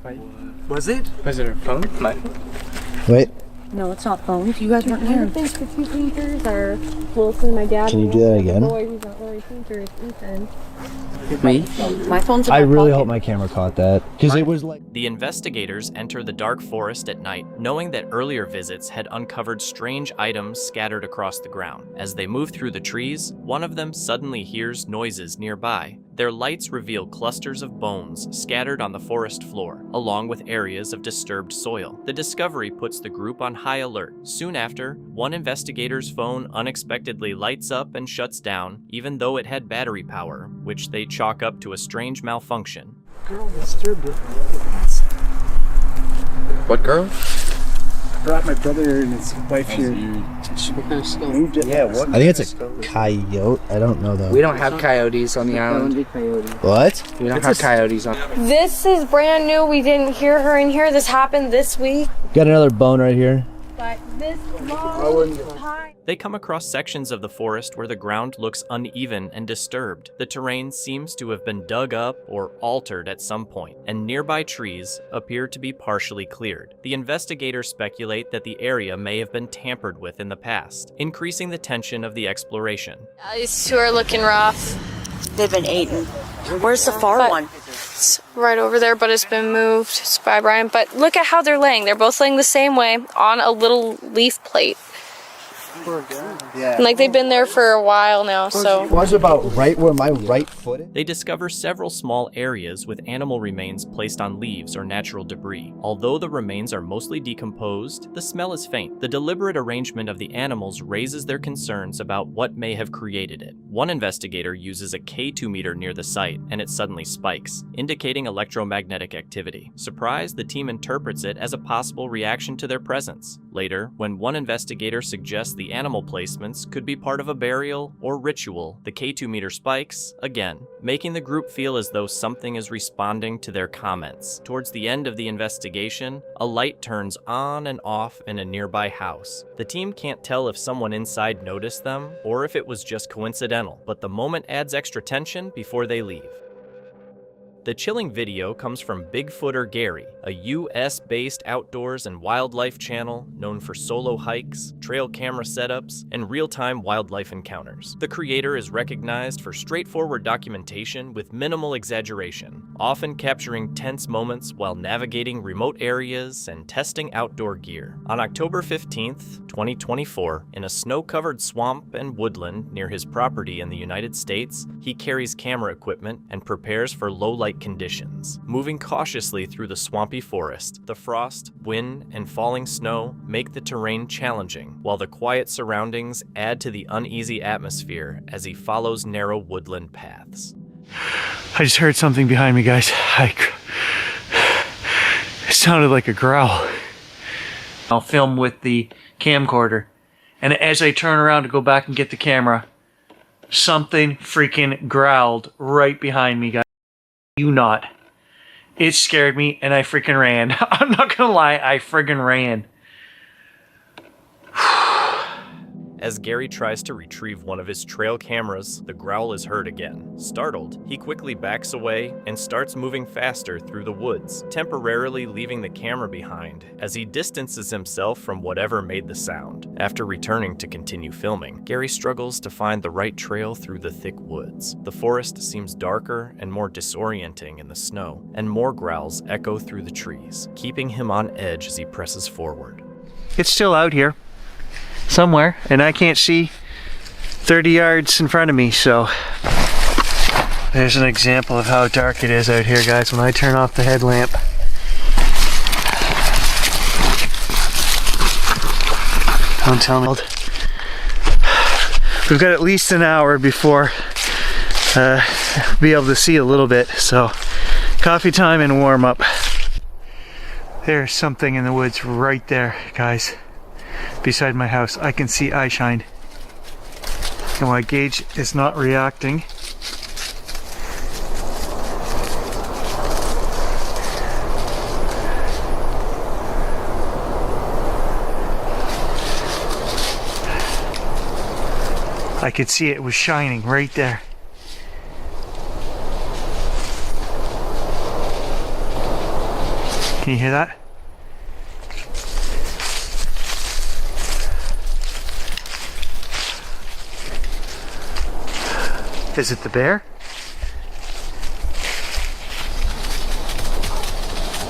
Was it? Was it a phone? My phone? Wait. No, it's not phones. You guys weren't here. I think the two painters are Wilson, my dad. Can you do that again? The boy who's not really a painter is Ethan. Me? My phone's in I my really pocket. hope my camera caught that. Because it was like... The investigators enter the dark forest at night, knowing that earlier visits had uncovered strange items scattered across the ground. As they move through the trees, one of them suddenly hears noises nearby. Their lights reveal clusters of bones scattered on the forest floor, along with areas of disturbed soil. The discovery puts the group on high alert. Soon after, one investigator's phone unexpectedly lights up and shuts down, even though it had battery power, which they chalk up to a strange malfunction. Girl disturbed it. What girl? Brought my brother and his wife here. What kind of skull? Moved it. Yeah, what? I think it's a coyote. I don't know though. We don't have coyotes on the island. What? We don't have coyotes on. This is brand new. We didn't hear her in here. This happened this week. Got another bone right here. But this long time. They come across sections of the forest where the ground looks uneven and disturbed. The terrain seems to have been dug up or altered at some point, and nearby trees appear to be partially cleared. The investigators speculate that the area may have been tampered with in the past, increasing the tension of the exploration. These two are looking rough. They've been eaten. Where's the far one? It's right over there, but it's been moved. It's by Brian. But look at how they're laying. They're both laying the same way on a little leaf plate. And like they've been there for a while now, so. It was about right where my right foot is. They discover several small areas with animal remains placed on leaves or natural debris. Although the remains are mostly decomposed, the smell is faint. The deliberate arrangement of the animals raises their concerns about what may have created it. One investigator uses a K2 meter near the site, and it suddenly spikes, indicating electromagnetic activity. Surprised, the team interprets it as a possible reaction to their presence. Later, when one investigator suggests the animal placements could be part of a burial or ritual, the K2 meter spikes again, making the group feel as though something is responding to their comments. Towards the end of the investigation, a light turns on and off in a nearby house. The team can't tell if someone inside noticed them or if it was just coincidental, but the moment adds extra tension before they leave. The chilling video comes from Bigfooter Gary, a US-based outdoors and wildlife channel known for solo hikes, trail camera setups, and real-time wildlife encounters. The creator is recognized for straightforward documentation with minimal exaggeration, often capturing tense moments while navigating remote areas and testing outdoor gear. On October 15th, 2024, in a snow-covered swamp and woodland near his property in the United States, he carries camera equipment and prepares for low-light conditions. Moving cautiously through the swampy forest, the frost, wind, and falling snow make the terrain challenging, while the quiet surroundings add to the uneasy atmosphere as he follows narrow woodland paths. I just heard something behind me, guys. It sounded like a growl. I'll film with the camcorder, and as I turn around to go back and get the camera, something freaking growled right behind me, guys. You not. It scared me and I freaking ran. I'm not gonna lie, I friggin' ran. As Gary tries to retrieve one of his trail cameras, the growl is heard again. Startled, he quickly backs away and starts moving faster through the woods, temporarily leaving the camera behind as he distances himself from whatever made the sound. After returning to continue filming, Gary struggles to find the right trail through the thick woods. The forest seems darker and more disorienting in the snow, and more growls echo through the trees, keeping him on edge as he presses forward. It's still out here somewhere, and I can't see 30 yards in front of me, so there's an example of how dark it is out here, guys, when I turn off the headlamp. Don't tell me. We've got at least an hour before be able to see a little bit, so coffee time and warm up. There's something in the woods right there, guys, beside my house. I can see eye shine, and my gauge is not reacting. I could see it was shining right there. Can you hear that? Is it the bear?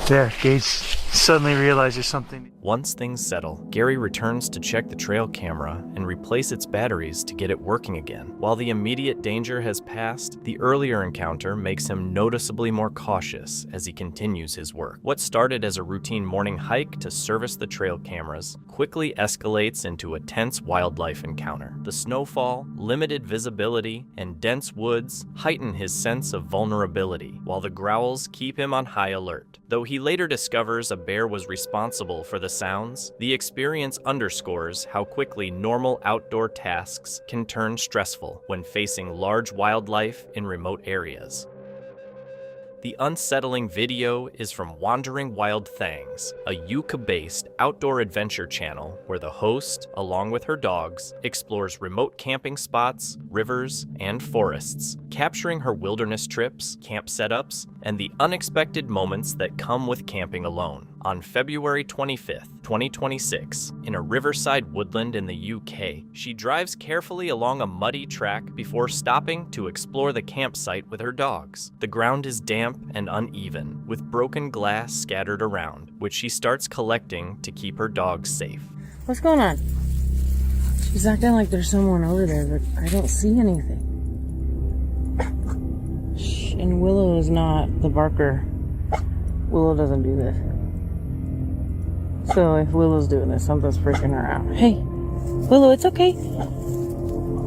There, Gage suddenly realizes something. Once things settle, Gary returns to check the trail camera and replace its batteries to get it working again. While the immediate danger has passed, the earlier encounter makes him noticeably more cautious as he continues his work. What started as a routine morning hike to service the trail cameras quickly escalates into a tense wildlife encounter. The snowfall, limited visibility, and dense woods heighten his sense of vulnerability, while the growls keep him on high alert. Though he later discovers a bear was responsible for the sounds, the experience underscores how quickly normal outdoor tasks can turn stressful when facing large wildlife in remote areas. The unsettling video is from Wandering Wild Things, a Yucca-based outdoor adventure channel where the host, along with her dogs, explores remote camping spots, rivers, and forests, capturing her wilderness trips, camp setups, and the unexpected moments that come with camping alone. On February 25th, 2026, in a riverside woodland in the UK, she drives carefully along a muddy track before stopping to explore the campsite with her dogs. The ground is damp and uneven, with broken glass scattered around, which she starts collecting to keep her dogs safe. What's going on? She's acting like there's someone over there, but I don't see anything. Shh, and Willow is not the barker. Willow doesn't do this. So if Willow's doing this, something's freaking her out. Hey, Willow, it's okay.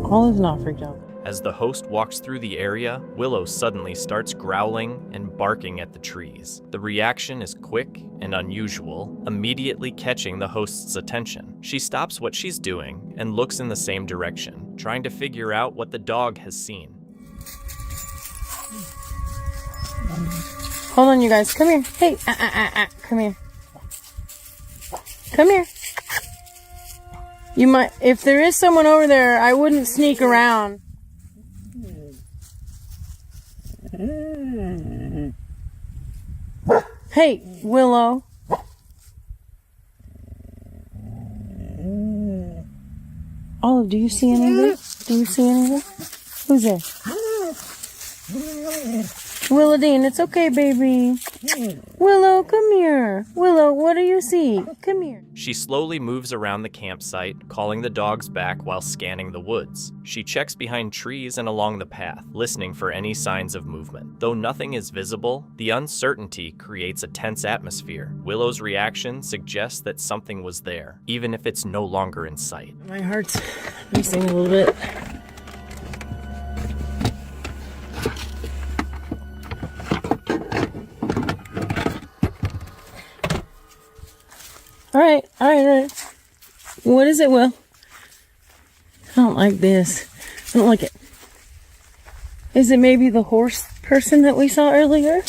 Olive's not freaked out. As the host walks through the area, Willow suddenly starts growling and barking at the trees. The reaction is quick and unusual, immediately catching the host's attention. She stops what she's doing and looks in the same direction, trying to figure out what the dog has seen. Hold on, you guys. Come here. Hey, come here. Come here. You might, if there is someone over there, I wouldn't sneak around. Hey, Willow. Olive, do you see anything? Do you see anything? Who's there? Willow Dean, it's okay, baby. Willow, come here. Willow, what do you see? Come here. She slowly moves around the campsite, calling the dogs back while scanning the woods. She checks behind trees and along the path, listening for any signs of movement. Though nothing is visible, the uncertainty creates a tense atmosphere. Willow's reaction suggests that something was there, even if it's no longer in sight. My heart's racing a little bit. All right. What is it, Will? I don't like this. I don't like it. Is it maybe the horse person that we saw earlier?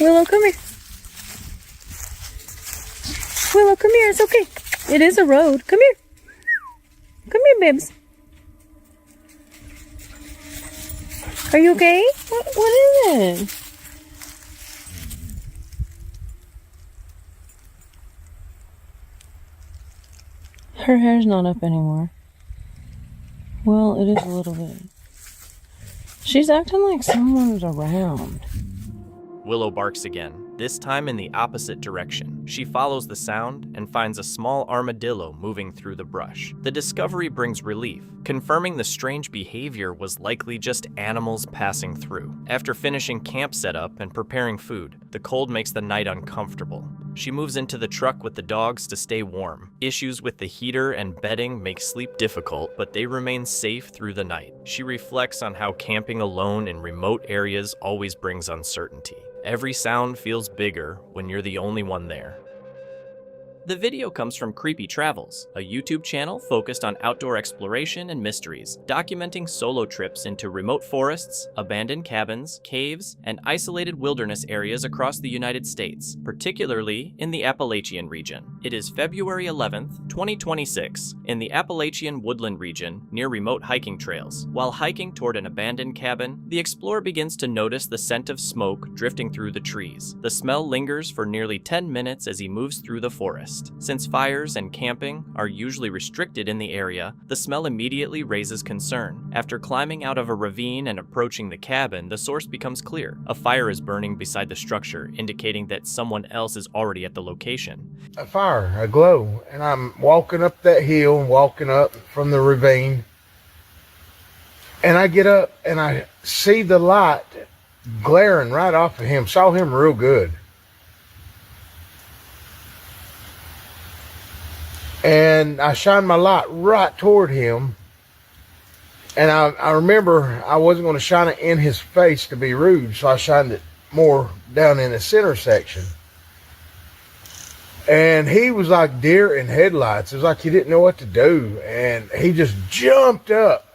Willow, come here. Willow, come here. It's okay. It is a road. Come here. Come here, Bibs. Are you okay? What is it? Her hair's not up anymore. Well, it is a little bit. She's acting like someone's around. Willow barks again, this time in the opposite direction. She follows the sound and finds a small armadillo moving through the brush. The discovery brings relief, confirming the strange behavior was likely just animals passing through. After finishing camp setup and preparing food, the cold makes the night uncomfortable. She moves into the truck with the dogs to stay warm. Issues with the heater and bedding make sleep difficult, but they remain safe through the night. She reflects on how camping alone in remote areas always brings uncertainty. Every sound feels bigger when you're the only one there. The video comes from Creepy Travels, a YouTube channel focused on outdoor exploration and mysteries, documenting solo trips into remote forests, abandoned cabins, caves, and isolated wilderness areas across the United States, particularly in the Appalachian region. It is February 11th, 2026, in the Appalachian woodland region near remote hiking trails. While hiking toward an abandoned cabin, the explorer begins to notice the scent of smoke drifting through the trees. The smell lingers for nearly 10 minutes as he moves through the forest. Since fires and camping are usually restricted in the area, the smell immediately raises concern. After climbing out of a ravine and approaching the cabin, the source becomes clear. A fire is burning beside the structure, indicating that someone else is already at the location. A fire, a glow, and I'm walking up that hill, walking up from the ravine, and I get up and I see the light glaring right off of him. Saw him real good. And I shined my light right toward him. And I remember I wasn't going to shine it in his face to be rude, so I shined it more down in the center section. And he was like deer in headlights. It was like he didn't know what to do. And he just jumped up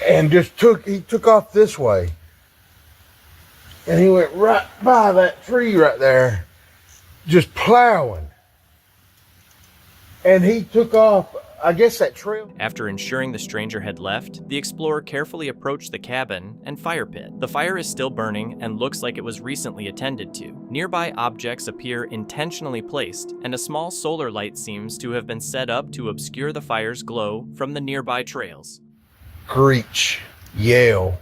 and he took off this way. And he went right by that tree right there, just plowing. And he took off, I guess, that trail. After ensuring the stranger had left, the explorer carefully approached the cabin and fire pit. The fire is still burning and looks like it was recently attended to. Nearby objects appear intentionally placed, and a small solar light seems to have been set up to obscure the fire's glow from the nearby trails. Screech, yell.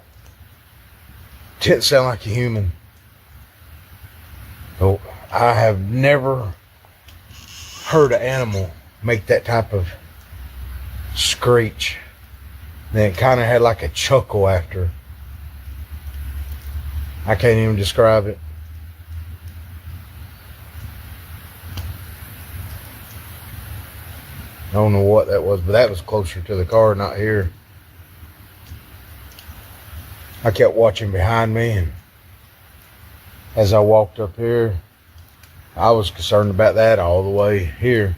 Didn't sound like a human. Oh, I have never heard an animal make that type of screech. Then it kind of had like a chuckle after. I can't even describe it. I don't know what that was, but that was closer to the car, not here. I kept watching behind me, and as I walked up here, I was concerned about that all the way here.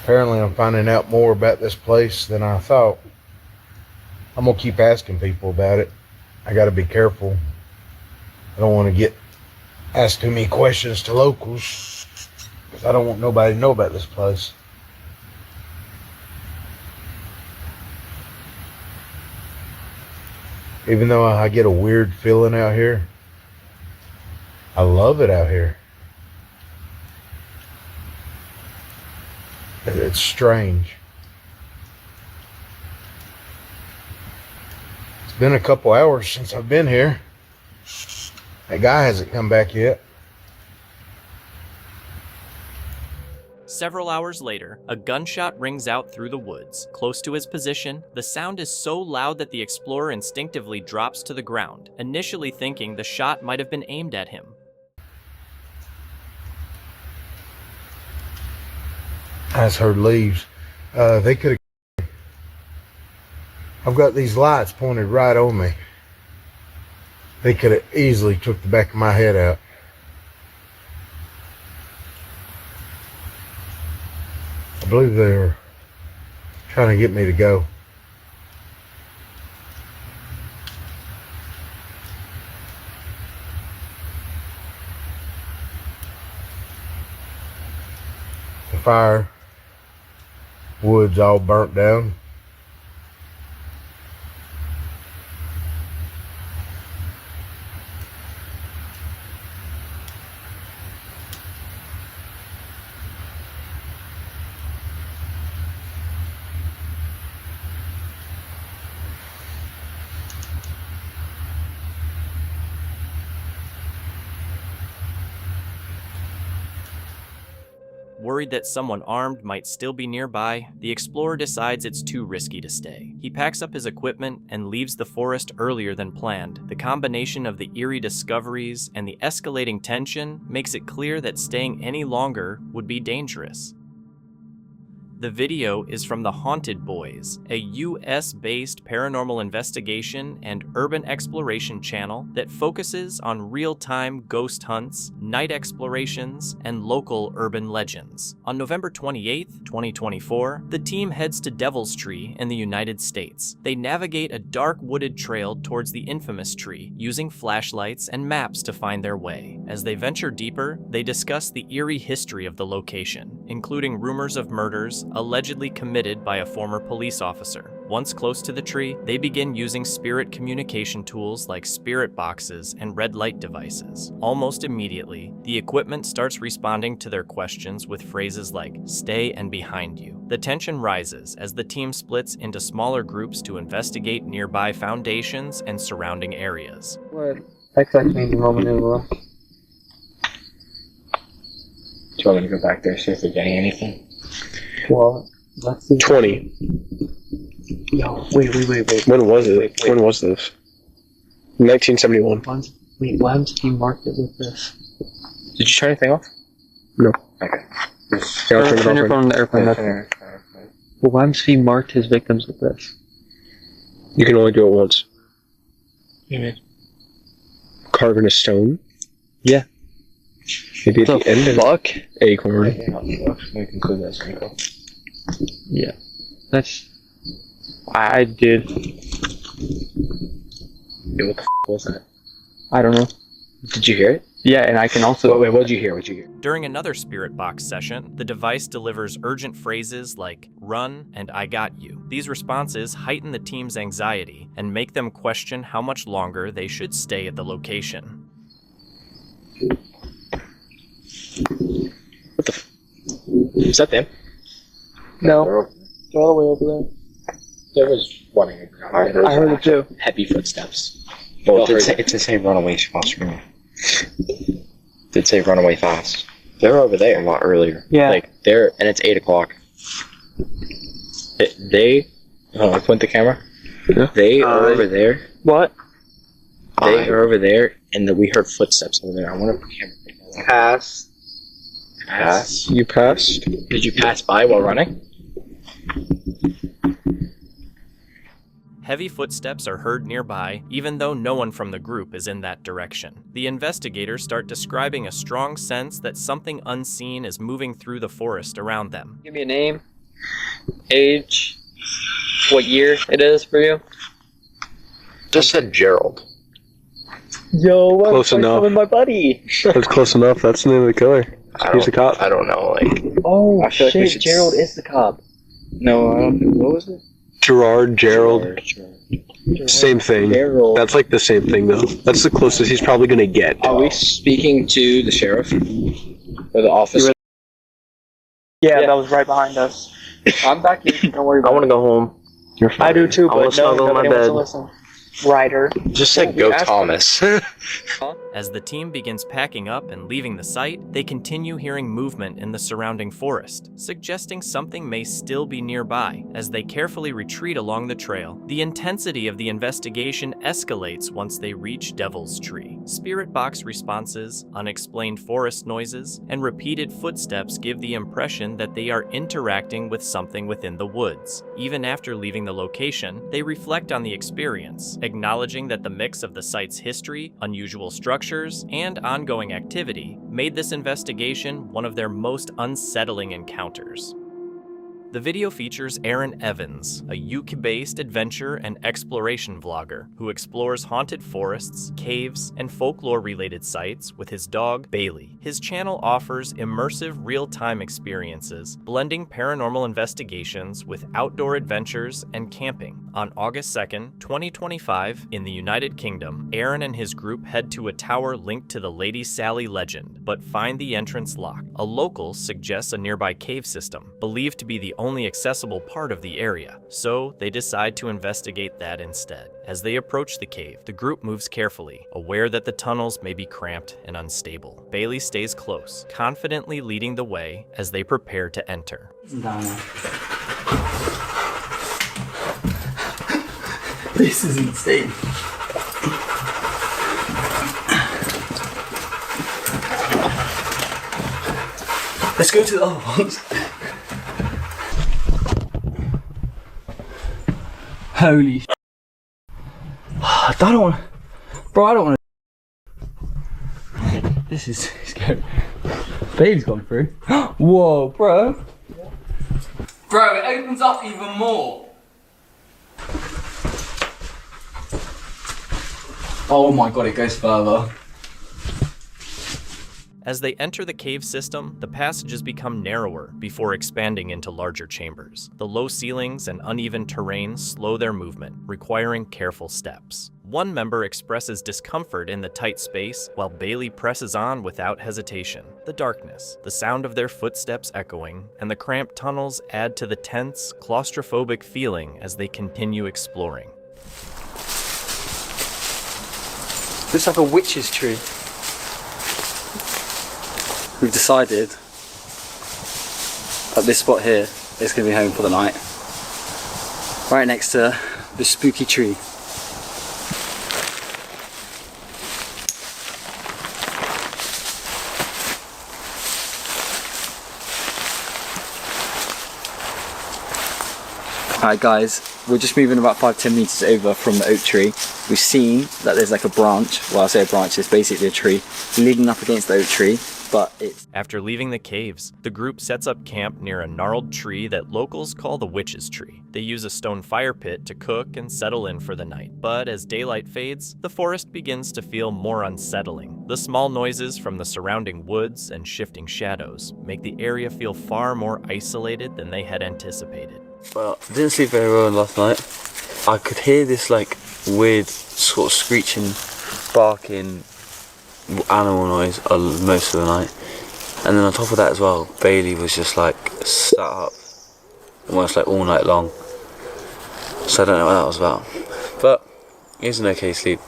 Apparently I'm finding out more about this place than I thought. I'm gonna keep asking people about it. I gotta be careful. I don't want to get asked too many questions to locals, because I don't want nobody to know about this place. Even though I get a weird feeling out here, I love it out here. It's strange. It's been a couple hours since I've been here. That guy hasn't come back yet. Several hours later, a gunshot rings out through the woods. Close to his position, the sound is so loud that the explorer instinctively drops to the ground, initially thinking the shot might have been aimed at him. I just heard leaves. They could have... I've got these lights pointed right on me. They could have easily took the back of my head out. I believe they're trying to get me to go. fire. Woods all burnt down. Worried that someone armed might still be nearby, the explorer decides it's too risky to stay. He packs up his equipment and leaves the forest earlier than planned. The combination of the eerie discoveries and the escalating tension makes it clear that staying any longer would be dangerous. The video is from the Haunted Boys, a US-based paranormal investigation and urban exploration channel that focuses on real-time ghost hunts, night explorations, and local urban legends. On November 28, 2024, the team heads to Devil's Tree in the United States. They navigate a dark wooded trail towards the infamous tree, using flashlights and maps to find their way. As they venture deeper, they discuss the eerie history of the location, including rumors of murders allegedly committed by a former police officer. Once close to the tree, they begin using spirit communication tools like spirit boxes and red light devices. Almost immediately, the equipment starts responding to their questions with phrases like, "Stay and behind you." The tension rises as the team splits into smaller groups to investigate nearby foundations and surrounding areas. What exactly means Roman numeral? Do you want me to go back there, see if they're getting anything? Well, let's see. 20. Yo, wait. When was it? When was this? 1971. Why haven't you marked it with this? Did you turn anything off? No. Okay. Turn your phone on the airplane. Well, why haven't he marked his victims with this? You can only do it once. You mean? Carve in a stone? Yeah. Maybe at the end of the acorn. We can include that as an acorn. Yeah. That's... I did... Yeah, what the was that? I don't know. Did you hear it? Yeah, and I can also... Wait, what'd you hear? During another spirit box session, the device delivers urgent phrases like, "Run" and "I got you." These responses heighten the team's anxiety and make them question how much longer they should stay at the location. What the is that them? No. They're all the way over there. There was running around. I heard it too. Heavy footsteps. Well, it did say run away fast for me. Did say run away fast. They're over there a lot earlier. Yeah. Like, they're, and it's 8 o'clock. They, point the camera. Yeah. They are over there. What? They are over there, and we heard footsteps over there. I wonder if the camera... Pass. You passed? Did you pass by while running? Heavy footsteps are heard nearby, even though no one from the group is in that direction. The investigators start describing a strong sense that something unseen is moving through the forest around them. Give me a name, age, what year it is for you. Just said Gerald. Yo, Close enough. My buddy. That's close enough. That's the name of the killer. He's the cop. I don't know. Oh I feel like we shit! should Gerald is the cop. No, I don't think. What was it? Gerald. Same thing. Gerald. That's like the same thing, though. That's the closest he's probably gonna get. Are we speaking to the sheriff or the officer? Yeah, that was right behind us. I'm back here. Don't worry about it. I want to go home. You're fine. I do too, I wanna but no, snuggle in my nobody wants to bed. listen. Ryder. Just said go Thomas. As the team begins packing up and leaving the site, they continue hearing movement in the surrounding forest, suggesting something may still be nearby. As they carefully retreat along the trail, the intensity of the investigation escalates once they reach Devil's Tree. Spirit box responses, unexplained forest noises, and repeated footsteps give the impression that they are interacting with something within the woods. Even after leaving the location, they reflect on the experience, acknowledging that the mix of the site's history, unusual structures, and ongoing activity made this investigation one of their most unsettling encounters. The video features Aaron Evans, a UK-based adventure and exploration vlogger who explores haunted forests, caves, and folklore-related sites with his dog, Bailey. His channel offers immersive real-time experiences, blending paranormal investigations with outdoor adventures and camping. On August 2nd, 2025, in the United Kingdom, Aaron and his group head to a tower linked to the Lady Sally legend, but find the entrance locked. A local suggests a nearby cave system, believed to be the only accessible part of the area, so they decide to investigate that instead. As they approach the cave, the group moves carefully, aware that the tunnels may be cramped and unstable. Bailey stays close, confidently leading the way as they prepare to enter. This is insane. Let's go to the other ones. Holy I don't want bro, I don't want to. This is scary. Baby's gone through. Whoa, bro. Bro, it opens up even more. Oh my god, it goes further. As they enter the cave system, the passages become narrower before expanding into larger chambers. The low ceilings and uneven terrain slow their movement, requiring careful steps. One member expresses discomfort in the tight space, while Bailey presses on without hesitation. The darkness, the sound of their footsteps echoing, and the cramped tunnels add to the tense, claustrophobic feeling as they continue exploring. Looks like a witch's tree. We've decided that this spot here is going to be home for the night. Right next to the spooky tree. Alright guys, we're just moving about 5-10 meters over from the oak tree. We've seen that there's like a branch, well I say a branch, it's basically a tree, leaning up against the oak tree. But it's... After leaving the caves, the group sets up camp near a gnarled tree that locals call the Witch's Tree. They use a stone fire pit to cook and settle in for the night. But as daylight fades, the forest begins to feel more unsettling. The small noises from the surrounding woods and shifting shadows make the area feel far more isolated than they had anticipated. Well, I didn't sleep very well last night. I could hear this like weird sort of screeching, barking animal noise most of the night, and then on top of that as well, Bailey was just like sat up almost like all night long, so I don't know what that was about, but it was an okay sleep.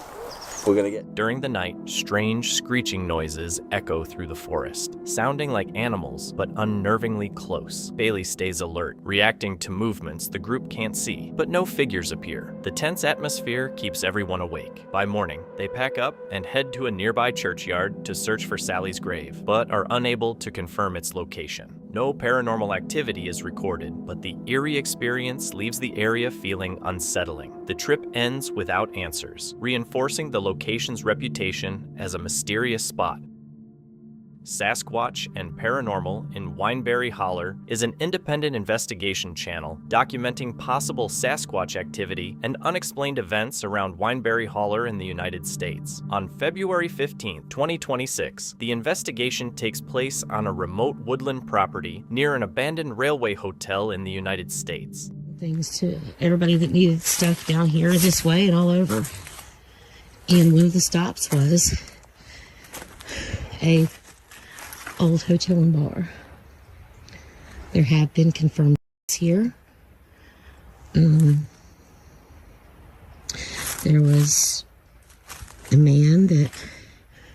We're gonna get... During the night, strange screeching noises echo through the forest, sounding like animals, but unnervingly close. Bailey stays alert, reacting to movements the group can't see, but no figures appear. The tense atmosphere keeps everyone awake. By morning, they pack up and head to a nearby churchyard to search for Sally's grave, but are unable to confirm its location. No paranormal activity is recorded, but the eerie experience leaves the area feeling unsettling. The trip ends without answers, reinforcing the location's reputation as a mysterious spot. Sasquatch and Paranormal in Wineberry Holler is an independent investigation channel documenting possible Sasquatch activity and unexplained events around Wineberry Holler in the United States. On February 15, 2026, the investigation takes place on a remote woodland property near an abandoned railway hotel in the United States. Things to everybody that needed stuff down here this way and all over. And one of the stops was a old hotel and bar. There have been confirmed here. There was a man that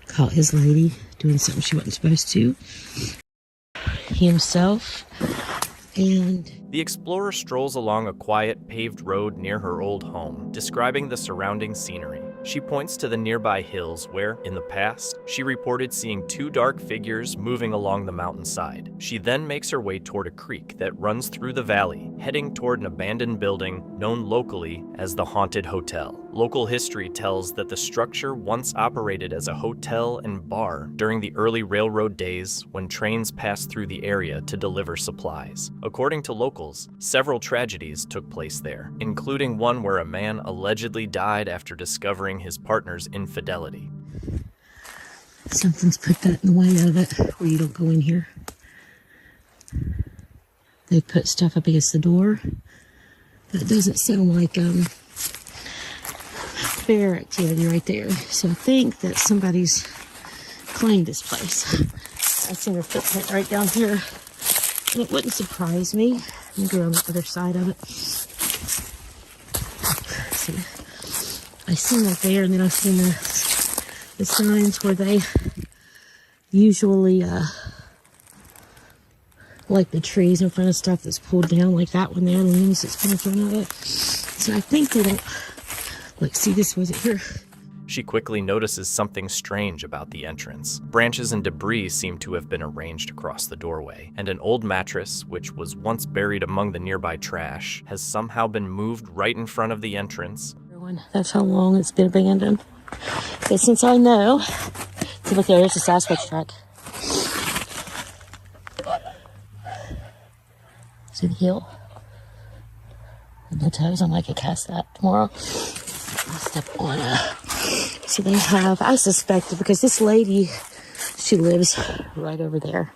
caught his lady doing something she wasn't supposed to. Himself. And the explorer strolls along a quiet, paved road near her old home, describing the surrounding scenery. She points to the nearby hills where, in the past, she reported seeing two dark figures moving along the mountainside. She then makes her way toward a creek that runs through the valley, heading toward an abandoned building known locally as the Haunted Hotel. Local history tells that the structure once operated as a hotel and bar during the early railroad days when trains passed through the area to deliver supplies. According to locals, several tragedies took place there, including one where a man allegedly died after discovering his partner's infidelity. Something's put that in the way of it, where you don't go in here. They put stuff up against the door. That doesn't sound like bear activity right there. So I think that somebody's claimed this place. I seen her footprint right down here, and it wouldn't surprise me. Let me go on the other side of it. See, I seen that there, and then I seen the signs where they usually like the trees in front of stuff that's pulled down, like that one there, the leaves that's in front of it. So I think they don't. Like, see, this wasn't here. She quickly notices something strange about the entrance. Branches and debris seem to have been arranged across the doorway, and an old mattress, which was once buried among the nearby trash, has somehow been moved right in front of the entrance. That's how long it's been abandoned. But since I know, see, look there's the Sasquatch track. See the heel? And the toes, I might get cast that tomorrow. I'll step on so they have, I suspected, because this lady, she lives right over there.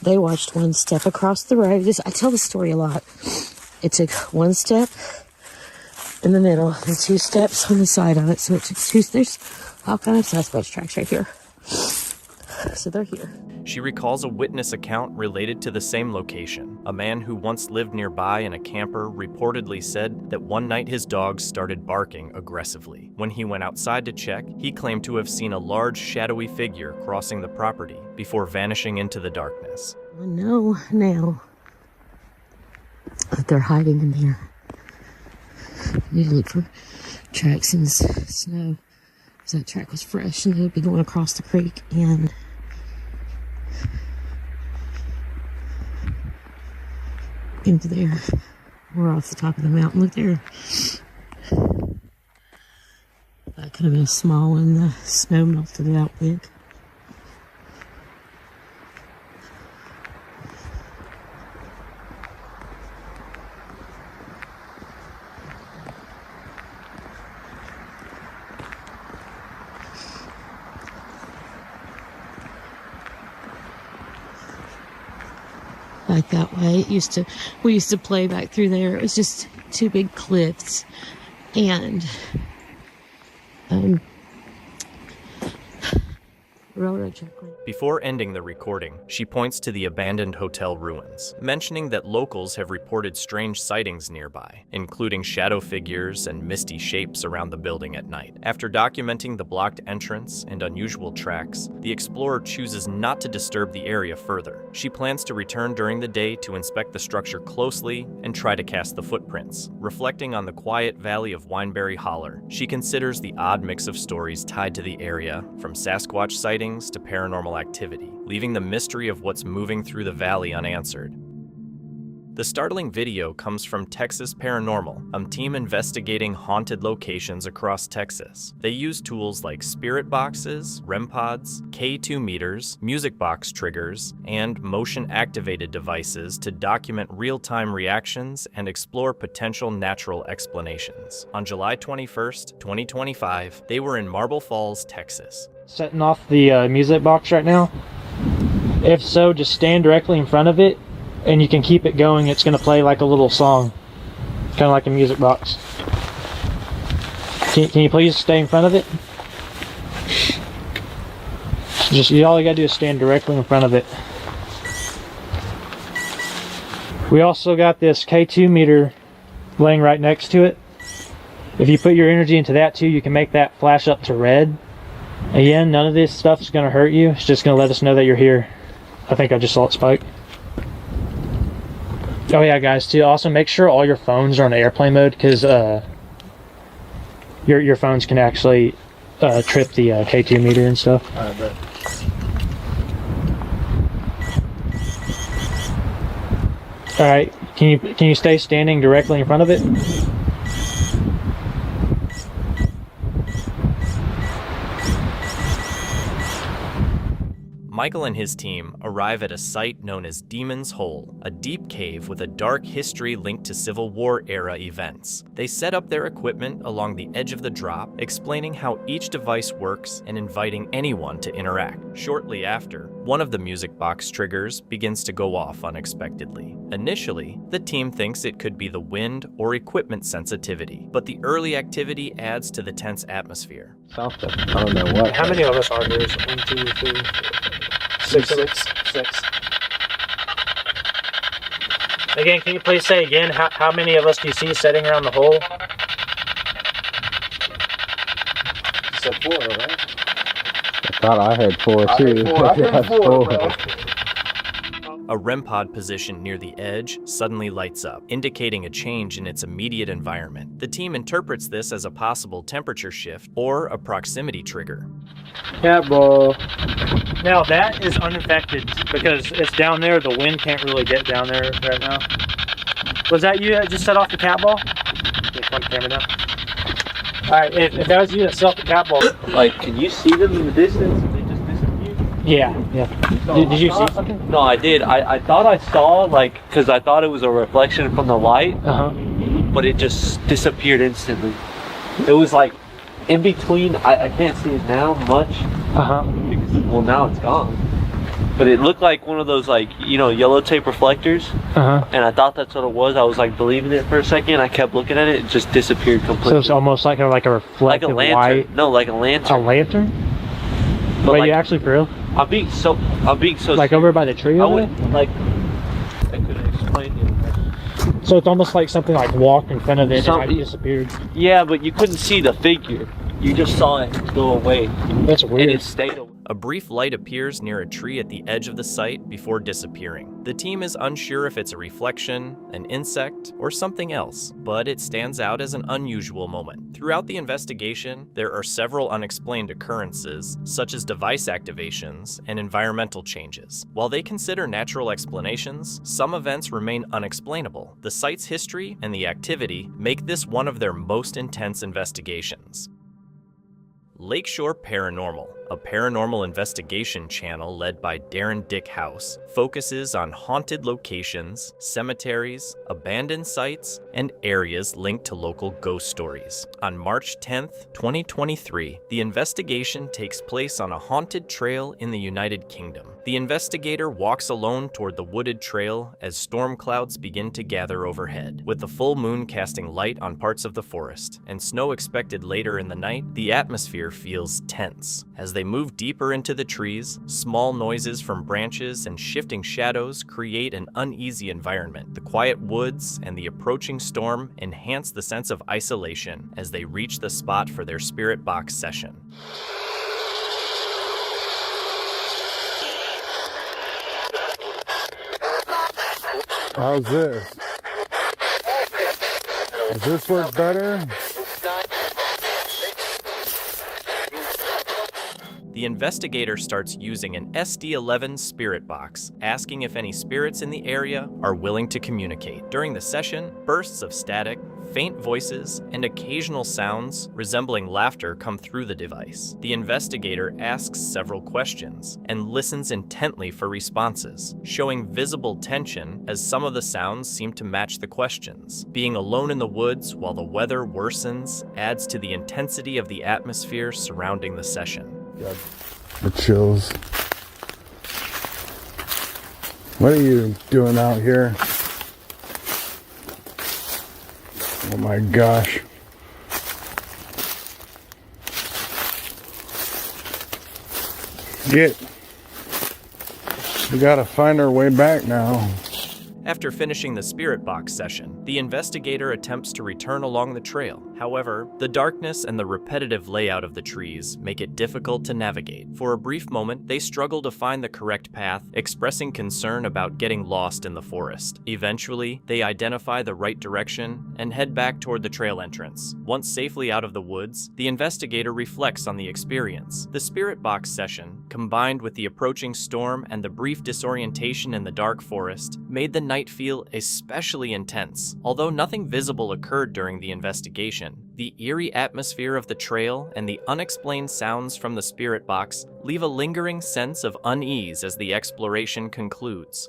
They watched one step across the road. I tell the story a lot. It took one step in the middle and 2 steps on the side of it. So it took 2, there's all kind of Sasquatch tracks right here. So they're here. She recalls a witness account related to the same location. A man who once lived nearby in a camper reportedly said that one night his dogs started barking aggressively. When he went outside to check, he claimed to have seen a large shadowy figure crossing the property before vanishing into the darkness. I know now that they're hiding in there. I need to look for tracks in snow, because that track was fresh and it would be going across the creek and into there. We're off the top of the mountain. Look there. That could have been a small one. The snow melted it out big. Like that way. We used to play back through there. It was just 2 big cliffs and railroad track. Before ending the recording, she points to the abandoned hotel ruins, mentioning that locals have reported strange sightings nearby, including shadow figures and misty shapes around the building at night. After documenting the blocked entrance and unusual tracks, the explorer chooses not to disturb the area further. She plans to return during the day to inspect the structure closely and try to cast the footprints. Reflecting on the quiet valley of Wineberry Holler, she considers the odd mix of stories tied to the area, from Sasquatch sightings to paranormal activity, leaving the mystery of what's moving through the valley unanswered. The startling video comes from Texas Paranormal, a team investigating haunted locations across Texas. They use tools like spirit boxes, REM pods, K2 meters, music box triggers, and motion-activated devices to document real-time reactions and explore potential natural explanations. On July 21st, 2025, they were in Marble Falls, Texas. Setting off the music box right now. If so, just stand directly in front of it and you can keep it going. It's going to play like a little song, kind of like a music box. Can you please stay in front of it? Just all you got to do is stand directly in front of it. We also got this K2 meter laying right next to it. If you put your energy into that too, you can make that flash up to red. Again, none of this stuff is going to hurt you. It's just going to let us know that you're here. I think I just saw it spike. Oh yeah, guys, too, also make sure all your phones are on airplane mode, because your phones can actually trip the K2 meter and stuff. Alright, can you stay standing directly in front of it? Michael and his team arrive at a site known as Demon's Hole, a deep cave with a dark history linked to Civil War era events. They set up their equipment along the edge of the drop, explaining how each device works and inviting anyone to interact. Shortly after, one of the music box triggers begins to go off unexpectedly. Initially, the team thinks it could be the wind or equipment sensitivity, but the early activity adds to the tense atmosphere. Something. I don't know what. How many of us are there? 1, 2, 3, 6. Again, can you please say again, how many of us do you see sitting around the hole? You said 4, right? I thought I heard 4 too. I heard 4, bro. A REM pod position near the edge suddenly lights up, indicating a change in its immediate environment. The team interprets this as a possible temperature shift or a proximity trigger. Yeah, bro. Now that is unaffected because it's down there. The wind can't really get down there right now. Was that you that just set off the cat ball? Just one camera down. Alright, if that was you that set off the cat ball. Like, can you see them in the distance? Yeah. Did you see something? No, I did. I thought I saw, like, because I thought it was a reflection from the light, but it just disappeared instantly. It was like in between. I can't see it now much. Because, well, now it's gone. But it looked like one of those, like, you know, yellow tape reflectors. And I thought that's what it was. I was like believing it for a second. I kept looking at it. It just disappeared completely. So it's almost like a reflective like a lantern. light. No, like a lantern. A lantern? But Wait, like, you actually for real? I'm being so like over by the tree I over wouldn't there? like. I couldn't explain it. So it's almost like something like walked in front of it and it disappeared. Yeah, but you couldn't see the figure. You just saw it go away. That's weird. And it stayed away. A brief light appears near a tree at the edge of the site before disappearing. The team is unsure if it's a reflection, an insect, or something else, but it stands out as an unusual moment. Throughout the investigation, there are several unexplained occurrences, such as device activations and environmental changes. While they consider natural explanations, some events remain unexplainable. The site's history and the activity make this one of their most intense investigations. Lakeshore Paranormal, a paranormal investigation channel led by Darren Dick House, focuses on haunted locations, cemeteries, abandoned sites, and areas linked to local ghost stories. On March 10th, 2023, the investigation takes place on a haunted trail in the United Kingdom. The investigator walks alone toward the wooded trail as storm clouds begin to gather overhead. With the full moon casting light on parts of the forest and snow expected later in the night, the atmosphere feels tense. As they move deeper into the trees, small noises from branches and shifting shadows create an uneasy environment. The quiet woods and the approaching storm enhance the sense of isolation as they reach the spot for their spirit box session. How's this? Does this work better? The investigator starts using an SD11 spirit box, asking if any spirits in the area are willing to communicate. During the session, bursts of static, faint voices, and occasional sounds resembling laughter come through the device. The investigator asks several questions and listens intently for responses, showing visible tension as some of the sounds seem to match the questions. Being alone in the woods while the weather worsens adds to the intensity of the atmosphere surrounding the session. God, the chills. What are you doing out here? Oh my gosh. We gotta find our way back now. After finishing the spirit box session, the investigator attempts to return along the trail. However, the darkness and the repetitive layout of the trees make it difficult to navigate. For a brief moment, they struggle to find the correct path, expressing concern about getting lost in the forest. Eventually, they identify the right direction and head back toward the trail entrance. Once safely out of the woods, the investigator reflects on the experience. The spirit box session, combined with the approaching storm and the brief disorientation in the dark forest, made the night feel especially intense. Although nothing visible occurred during the investigation, the eerie atmosphere of the trail and the unexplained sounds from the spirit box leave a lingering sense of unease as the exploration concludes.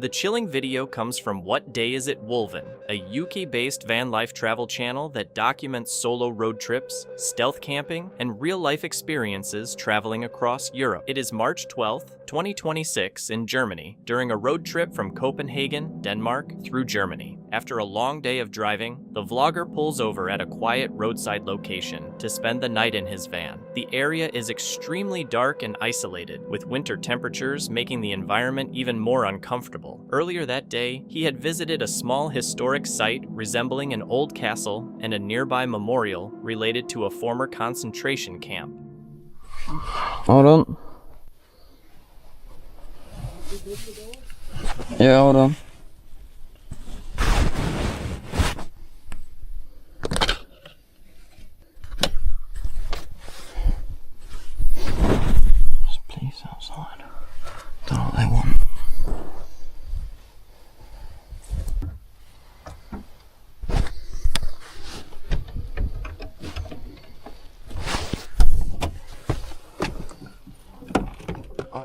The chilling video comes from What Day Is It Wolven, a UK-based van life travel channel that documents solo road trips, stealth camping, and real-life experiences traveling across Europe. It is March 12th, 2026 in Germany, during a road trip from Copenhagen, Denmark, through Germany. After a long day of driving, the vlogger pulls over at a quiet roadside location to spend the night in his van. The area is extremely dark and isolated, with winter temperatures making the environment even more uncomfortable. Earlier that day, he had visited a small historic site resembling an old castle and a nearby memorial related to a former concentration camp. Hold on. Yeah, hold on. There's police outside. Don't know what they want.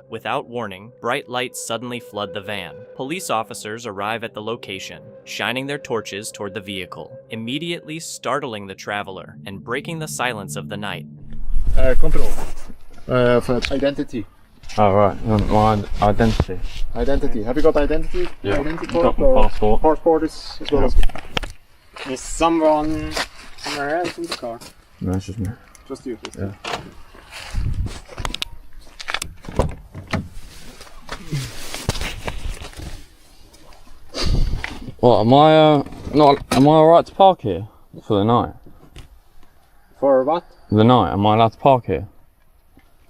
Without warning, bright lights suddenly flood the van. Police officers arrive at the location, shining their torches toward the vehicle, immediately startling the traveler and breaking the silence of the night. Control. For identity. Oh, right. My identity. Identity. Have you got identity? Yeah. Identity Got card? my passport. Passport is as well as. Is someone somewhere else in the car? No, it's just me. Just you. Yeah. What, am I alright to park here for the night? For what? The night, am I allowed to park here?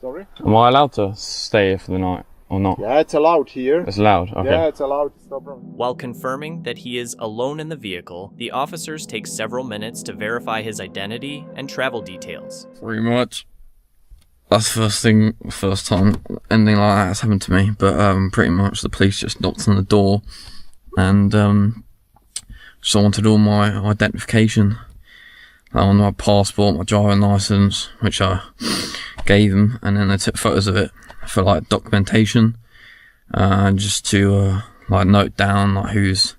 Sorry? Am I allowed to stay here for the night or not? Yeah, it's allowed here. It's allowed, okay. Yeah, it's allowed. It's no problem. While confirming that he is alone in the vehicle, the officers take several minutes to verify his identity and travel details. Pretty much. That's the first time anything like that has happened to me, but pretty much the police just knocked on the door and so I wanted all my identification, on my passport, my driving license, which I gave them, and then they took photos of it for like documentation, just to like note down like who's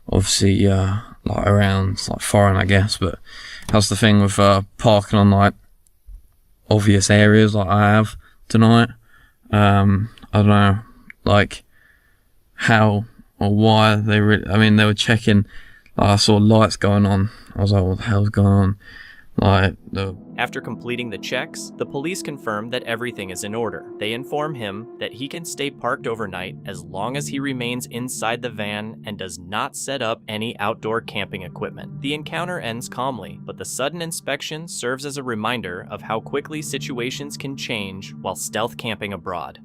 obviously like around, like foreign, I guess. But that's the thing with parking on like obvious areas like I have tonight. I don't know like how or why they they were checking. I saw lights going on. I was like, what the hell's going on? After completing the checks, the police confirm that everything is in order. They inform him that he can stay parked overnight as long as he remains inside the van and does not set up any outdoor camping equipment. The encounter ends calmly, but the sudden inspection serves as a reminder of how quickly situations can change while stealth camping abroad.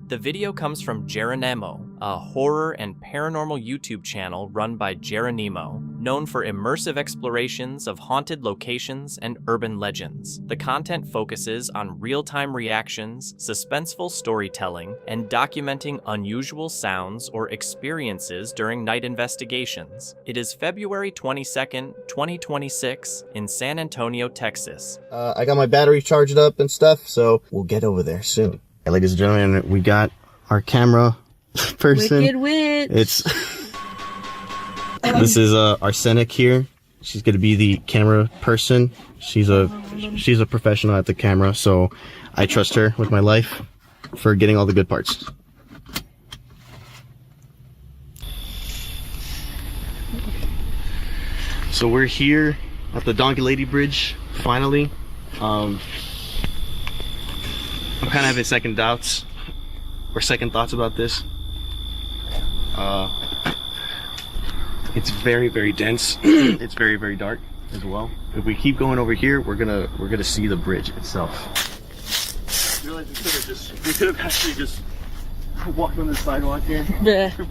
The video comes from Geronimo, a horror and paranormal YouTube channel run by Geronimo, known for immersive explorations of haunted locations and urban legends. The content focuses on real-time reactions, suspenseful storytelling, and documenting unusual sounds or experiences during night investigations. It is February 22nd, 2026 in San Antonio, Texas. I got my battery charged up and stuff, so we'll get over there soon. Ladies and gentlemen, we got our camera person. Wicked witch. This is Arsenic here. She's gonna be the camera person. She's a professional at the camera, so I trust her with my life for getting all the good parts. So we're here at the Donkey Lady Bridge, finally. I'm kind of having second thoughts about this. It's very, very dense. It's very, very dark as well. If we keep going over here, we're gonna see the bridge itself. I realize we could have actually just walked on the sidewalk here.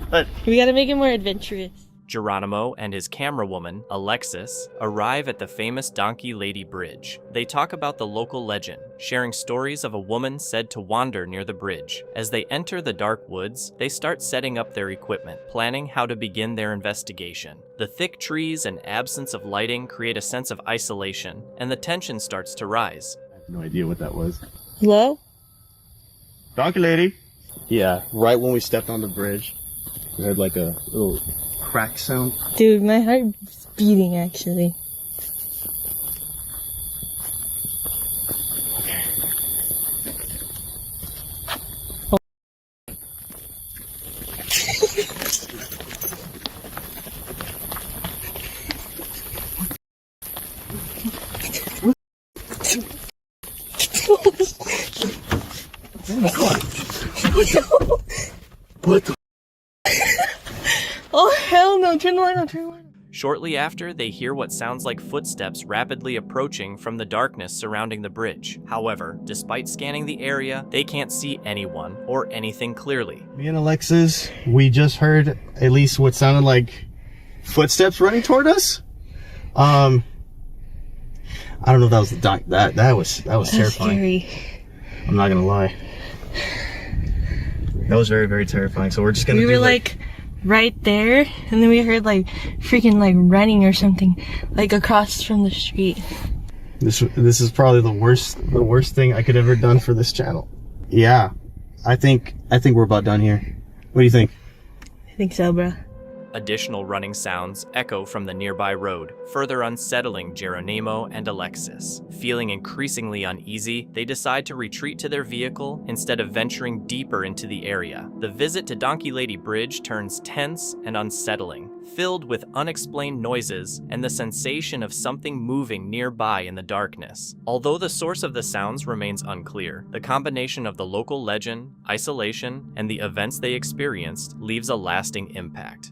But we gotta make it more adventurous. Geronimo and his camera woman, Alexis, arrive at the famous Donkey Lady Bridge. They talk about the local legend, sharing stories of a woman said to wander near the bridge. As they enter the dark woods, they start setting up their equipment, planning how to begin their investigation. The thick trees and absence of lighting create a sense of isolation, and the tension starts to rise. I have no idea what that was. Hello? Donkey Lady! Yeah, right when we stepped on the bridge, we heard like a little crack sound. Dude, my heart's beating actually. What the? Oh hell no, turn the light on, turn the light on. Shortly after, they hear what sounds like footsteps rapidly approaching from the darkness surrounding the bridge. However, despite scanning the area, they can't see anyone or anything clearly. Me and Alexis, we just heard at least what sounded like footsteps running toward us. I don't know if that was the doc. That was terrifying. Scary. I'm not gonna lie. That was very, very terrifying. So we're just gonna. We were like right there, and then we heard like freaking like running or something, like across from the street. This is probably the worst thing I could ever done for this channel. Yeah, I think we're about done here. What do you think? I think so, bro. Additional running sounds echo from the nearby road, further unsettling Geronimo and Alexis. Feeling increasingly uneasy, they decide to retreat to their vehicle instead of venturing deeper into the area. The visit to Donkey Lady Bridge turns tense and unsettling, filled with unexplained noises and the sensation of something moving nearby in the darkness. Although the source of the sounds remains unclear, the combination of the local legend, isolation, and the events they experienced leaves a lasting impact.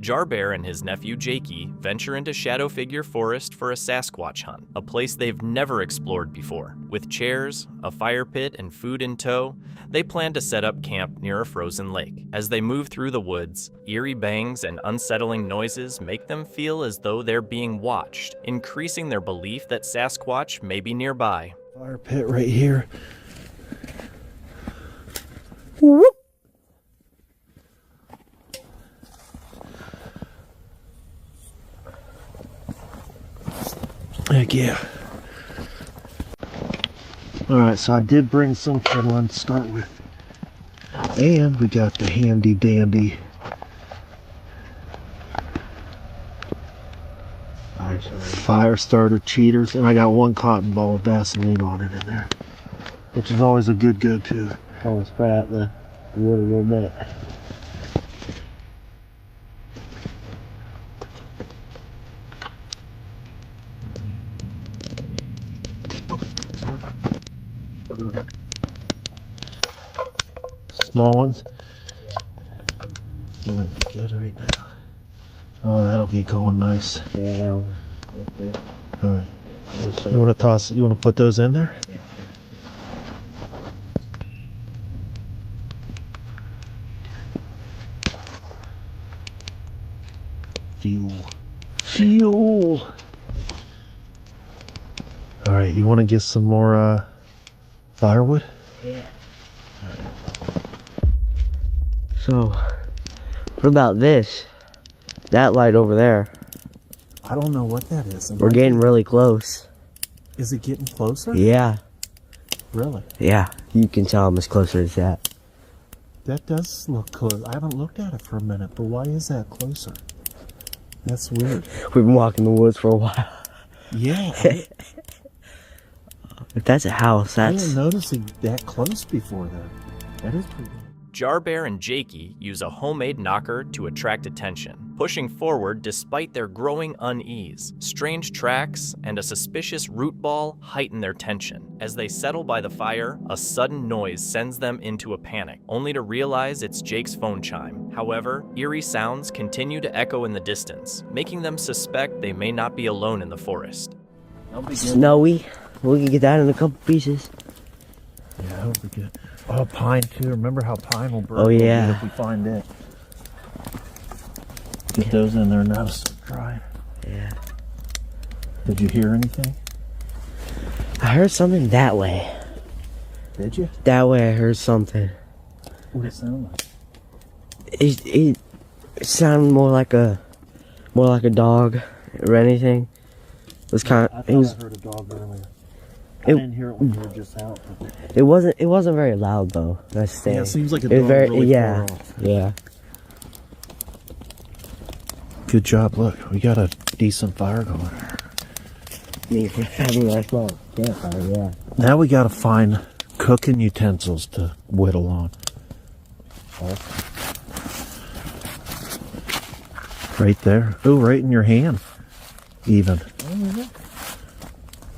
Jarbear and his nephew Jakey venture into Shadow Figure Forest for a Sasquatch hunt, a place they've never explored before. With chairs, a fire pit, and food in tow, they plan to set up camp near a frozen lake. As they move through the woods, eerie bangs and unsettling noises make them feel as though they're being watched, increasing their belief that Sasquatch may be nearby. Fire pit right here. Whoop. Heck yeah. Alright, so I did bring some kindling to start with. And we got the handy dandy fire starter cheaters, and I got one cotton ball of Vaseline on it in there, which is always a good go-to. I'll spread out the wood a little bit. Small ones. Good right now. Oh, that'll be going nice. Yeah. Alright. You want to toss? You want to put those in there? Fuel. Fuel. Alright, you want to get some more firewood? Yeah. So, what about this? That light over there. I don't know what that is. We're getting really close. Is it getting closer? Yeah. Really? Yeah, you can tell how much closer it's at. That does look close. I haven't looked at it for a minute, but why is that closer? That's weird. We've been walking the woods for a while. Yeah. If that's a house, I that's... didn't notice it that close before that. That is pretty. Jarbear and Jakey use a homemade knocker to attract attention, pushing forward despite their growing unease. Strange tracks and a suspicious root ball heighten their tension. As they settle by the fire, a sudden noise sends them into a panic, only to realize it's Jake's phone chime. However, eerie sounds continue to echo in the distance, making them suspect they may not be alone in the forest. Snowy. We can get that in a couple pieces. Yeah, that'll be good. Oh, pine too. Remember how pine will burn if we find it. Get those in there now to start drying. Yeah. Did you hear anything? I heard something that way. Did you? That way I heard something. What did it sound like? It sounded more like a dog or anything. It was kind of. I heard a dog earlier. I didn't hear it when you were just out. It wasn't very loud though. That's the thing. Yeah, it seems like a It was dog very, really yeah, far off. yeah. Good job. Look, we got a decent fire going. Having a small campfire, yeah. Now we got to find cooking utensils to whittle on. Right there. Oh, right in your hand. Even.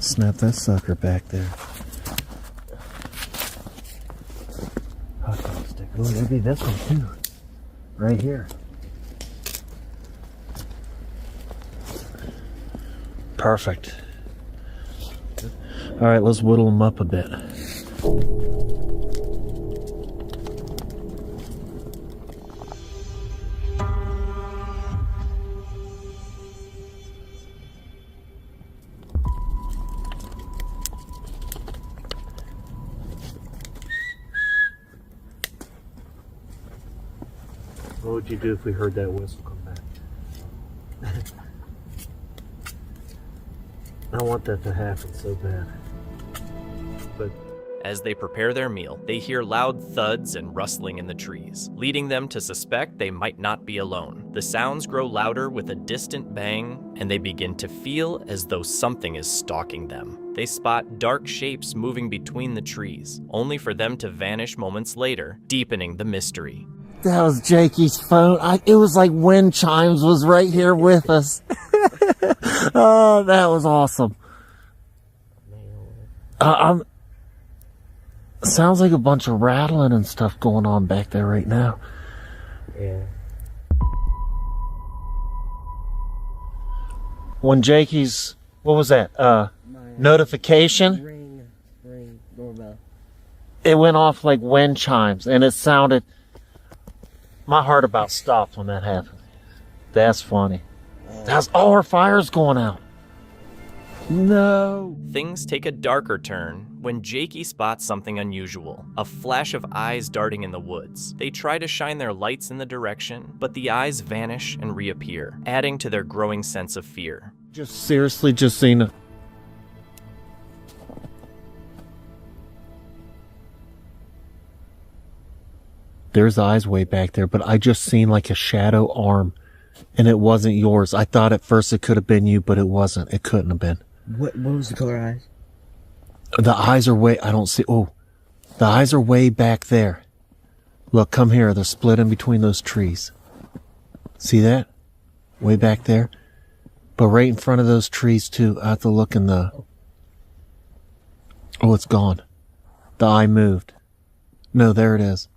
Snap that sucker back there. Hot dog stick. Oh, maybe this one too. Right here. Perfect. All right, let's whittle them up a bit. What would you do if we heard that whistle come back? I want that to happen so bad. But As they prepare their meal, they hear loud thuds and rustling in the trees, leading them to suspect they might not be alone. The sounds grow louder with a distant bang, and they begin to feel as though something is stalking them. They spot dark shapes moving between the trees, only for them to vanish moments later, deepening the mystery. That was Jakey's phone. It was like wind chimes was right here with us. Oh, that was awesome. Sounds like a bunch of rattling and stuff going on back there right now. Yeah. When Jakey's, what was that? Notification? Ring doorbell. It went off like wind chimes, and it sounded. My heart about stopped when that happened. That's funny. That's all our fire's going out. No. Things take a darker turn when Jakey spots something unusual, a flash of eyes darting in the woods. They try to shine their lights in the direction, but the eyes vanish and reappear, adding to their growing sense of fear. Just seriously just seen it. There's eyes way back there, but I just seen like a shadow arm, and it wasn't yours. I thought at first it could have been you, but it wasn't. It couldn't have been. What was the color eyes? The eyes are way, I don't see, oh, the eyes are way back there. Look, come here. They're split in between those trees. See that? Way back there. But right in front of those trees too. I have to look in the, oh, it's gone. The eye moved. No, there it is.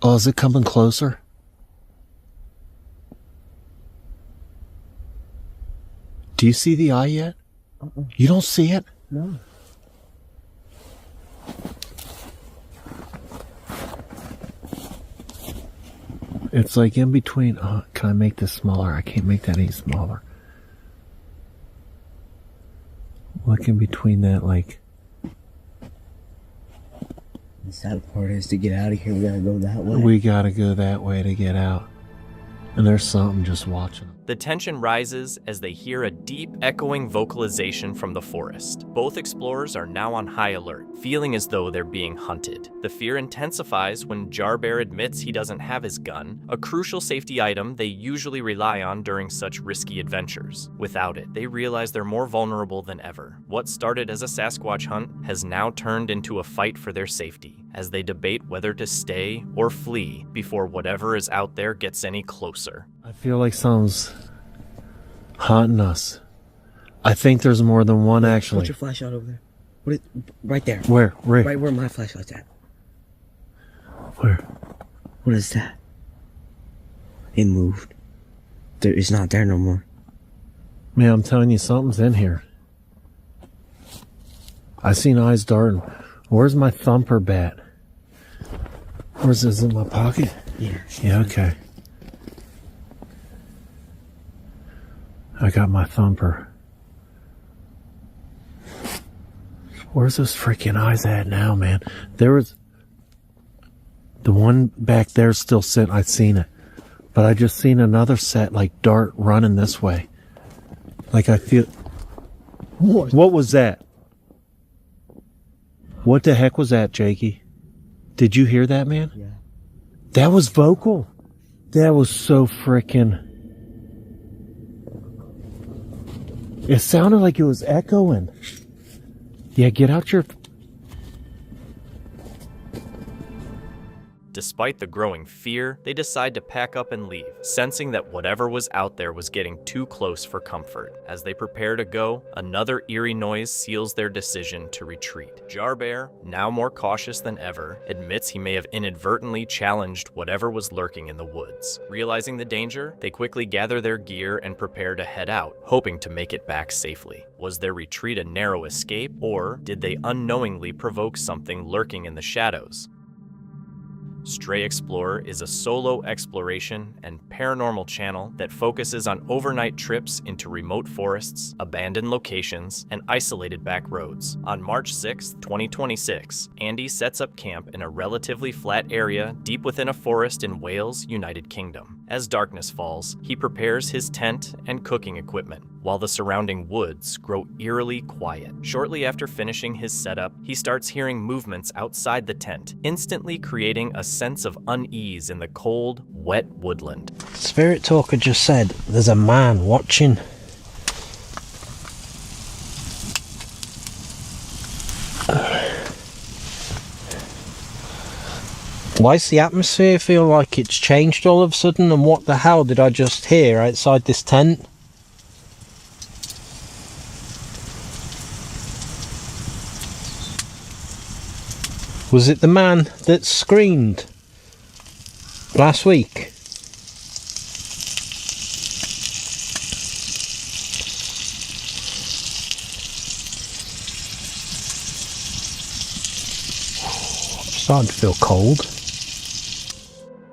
Oh, is it coming closer? Do you see the eye yet? You don't see it? No. It's like in between. Oh, can I make this smaller? I can't make that any smaller. Look in between that, like. The sad part is to get out of here, we gotta go that way. We gotta go that way to get out. And there's something just watching them. The tension rises as they hear a deep, echoing vocalization from the forest. Both explorers are now on high alert, feeling as though they're being hunted. The fear intensifies when Jarbear admits he doesn't have his gun, a crucial safety item they usually rely on during such risky adventures. Without it, they realize they're more vulnerable than ever. What started as a Sasquatch hunt has now turned into a fight for their safety, as they debate whether to stay or flee before whatever is out there gets any closer. I feel like something's haunting us. I think there's more than one, actually. Put your flashlight over there. What is, right there. Where? Right. Right where my flashlight's at. Where? What is that? It moved. It's not there no more. Man, I'm telling you, something's in here. I seen eyes darting. Where's my thumper bat? Where's this, in my pocket? Yeah. Yeah, okay. I got my thumper. Where's those freaking eyes at now, man? There was... The one back there still sitting. I've seen it. But I just seen another set, like, dart running this way. Like, I feel... What was that? What the heck was that, Jakey? Did you hear that, man? Yeah. That was vocal. That was so freaking... It sounded like it was echoing. Yeah, get out your... Despite the growing fear, they decide to pack up and leave, sensing that whatever was out there was getting too close for comfort. As they prepare to go, another eerie noise seals their decision to retreat. Jarbear, now more cautious than ever, admits he may have inadvertently challenged whatever was lurking in the woods. Realizing the danger, they quickly gather their gear and prepare to head out, hoping to make it back safely. Was their retreat a narrow escape, or did they unknowingly provoke something lurking in the shadows? Stray Explorer is a solo exploration and paranormal channel that focuses on overnight trips into remote forests, abandoned locations, and isolated back roads. On March 6, 2026, Andy sets up camp in a relatively flat area deep within a forest in Wales, United Kingdom. As darkness falls, he prepares his tent and cooking equipment, while the surrounding woods grow eerily quiet. Shortly after finishing his setup, he starts hearing movements outside the tent, instantly creating a sense of unease in the cold, wet woodland. Spirit Talker just said there's a man watching. Why does the atmosphere feel like it's changed all of a sudden, and what the hell did I just hear outside this tent? Was it the man that screamed last week? I'm starting to feel cold.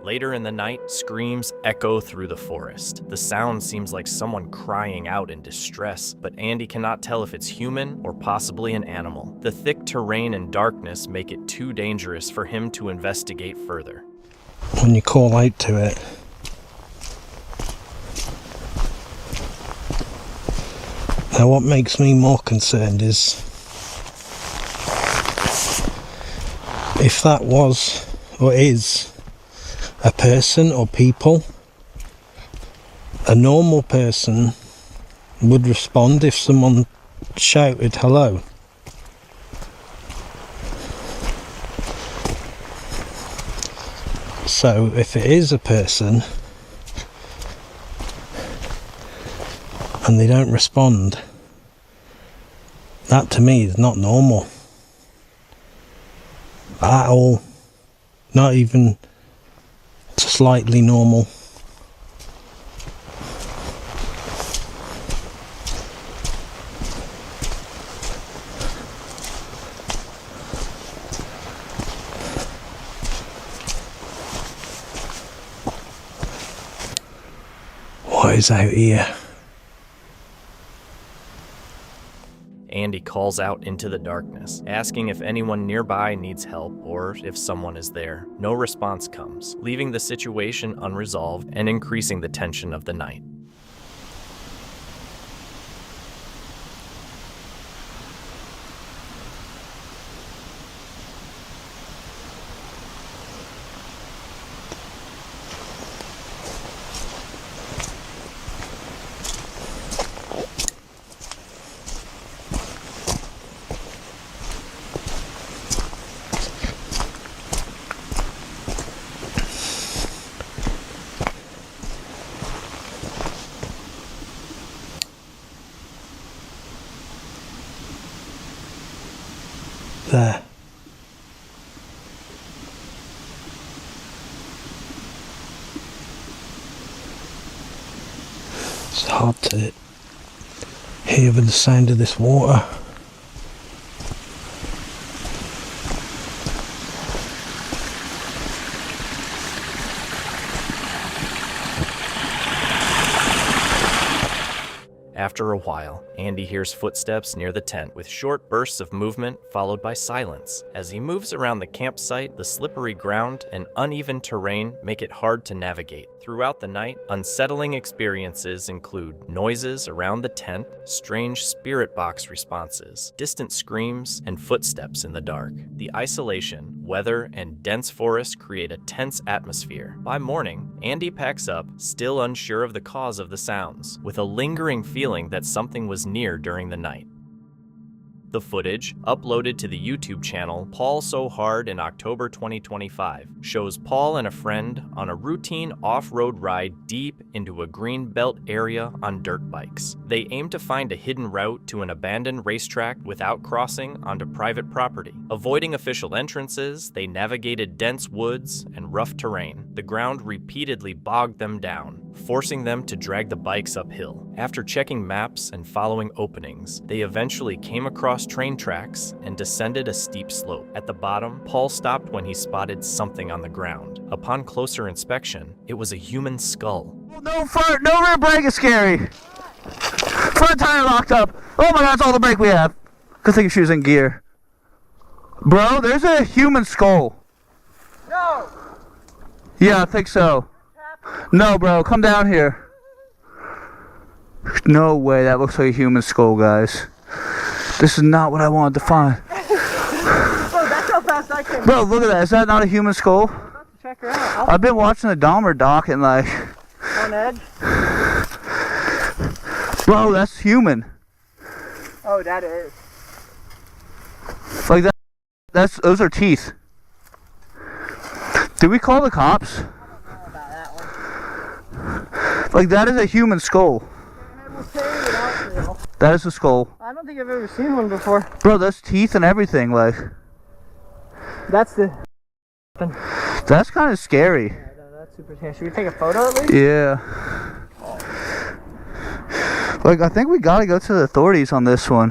Later in the night, screams echo through the forest. The sound seems like someone crying out in distress, but Andy cannot tell if it's human or possibly an animal. The thick terrain and darkness make it too dangerous for him to investigate further. When you call out to it, now what makes me more concerned is if that was or is a person or people, a normal person would respond if someone shouted hello. So if it is a person and they don't respond, that to me is not normal at all. Not even slightly normal. What is out here? Andy calls out into the darkness, asking if anyone nearby needs help or if someone is there. No response comes, leaving the situation unresolved and increasing the tension of the night. There. It's hard to hear with the sound of this water. After a while, Andy hears footsteps near the tent with short bursts of movement followed by silence. As he moves around the campsite, the slippery ground and uneven terrain make it hard to navigate. Throughout the night, unsettling experiences include noises around the tent, strange spirit box responses, distant screams, and footsteps in the dark. The isolation, weather, and dense forest create a tense atmosphere. By morning, Andy packs up, still unsure of the cause of the sounds, with a lingering feeling that something was near during the night. The footage, uploaded to the YouTube channel Paul So Hard in October 2025, shows Paul and a friend on a routine off-road ride deep into a green belt area on dirt bikes. They aim to find a hidden route to an abandoned racetrack without crossing onto private property. Avoiding official entrances, they navigated dense woods and rough terrain. The ground repeatedly bogged them down, forcing them to drag the bikes uphill. After checking maps and following openings, they eventually came across train tracks and descended a steep slope. At the bottom, Paul stopped when he spotted something on the ground. Upon closer inspection, it was a human skull. No front, no rear brake is scary. Front tire locked up. Oh my god, that's all the brake we have. Good thing your shoes in gear. Bro, there's a human skull. No. Yeah, I think so. No, bro, come down here. No way, that looks like a human skull, guys. This is not what I wanted to find. Bro, that's how fast I came. Bro, look at that. Is that not a human skull? I'm about to check her out. I've been watching the Dahmer doc and like... On edge? Bro, that's human. Oh, that is. Like that. Those are teeth. Did we call the cops? I don't know about that one. Like that is a human skull. That is a skull. I don't think I've ever seen one before. Bro, that's teeth and everything, like. That's the... That's kind of scary. Yeah, no, that's super scary. Should we take a photo at least? Yeah. Like, I think we gotta go to the authorities on this one.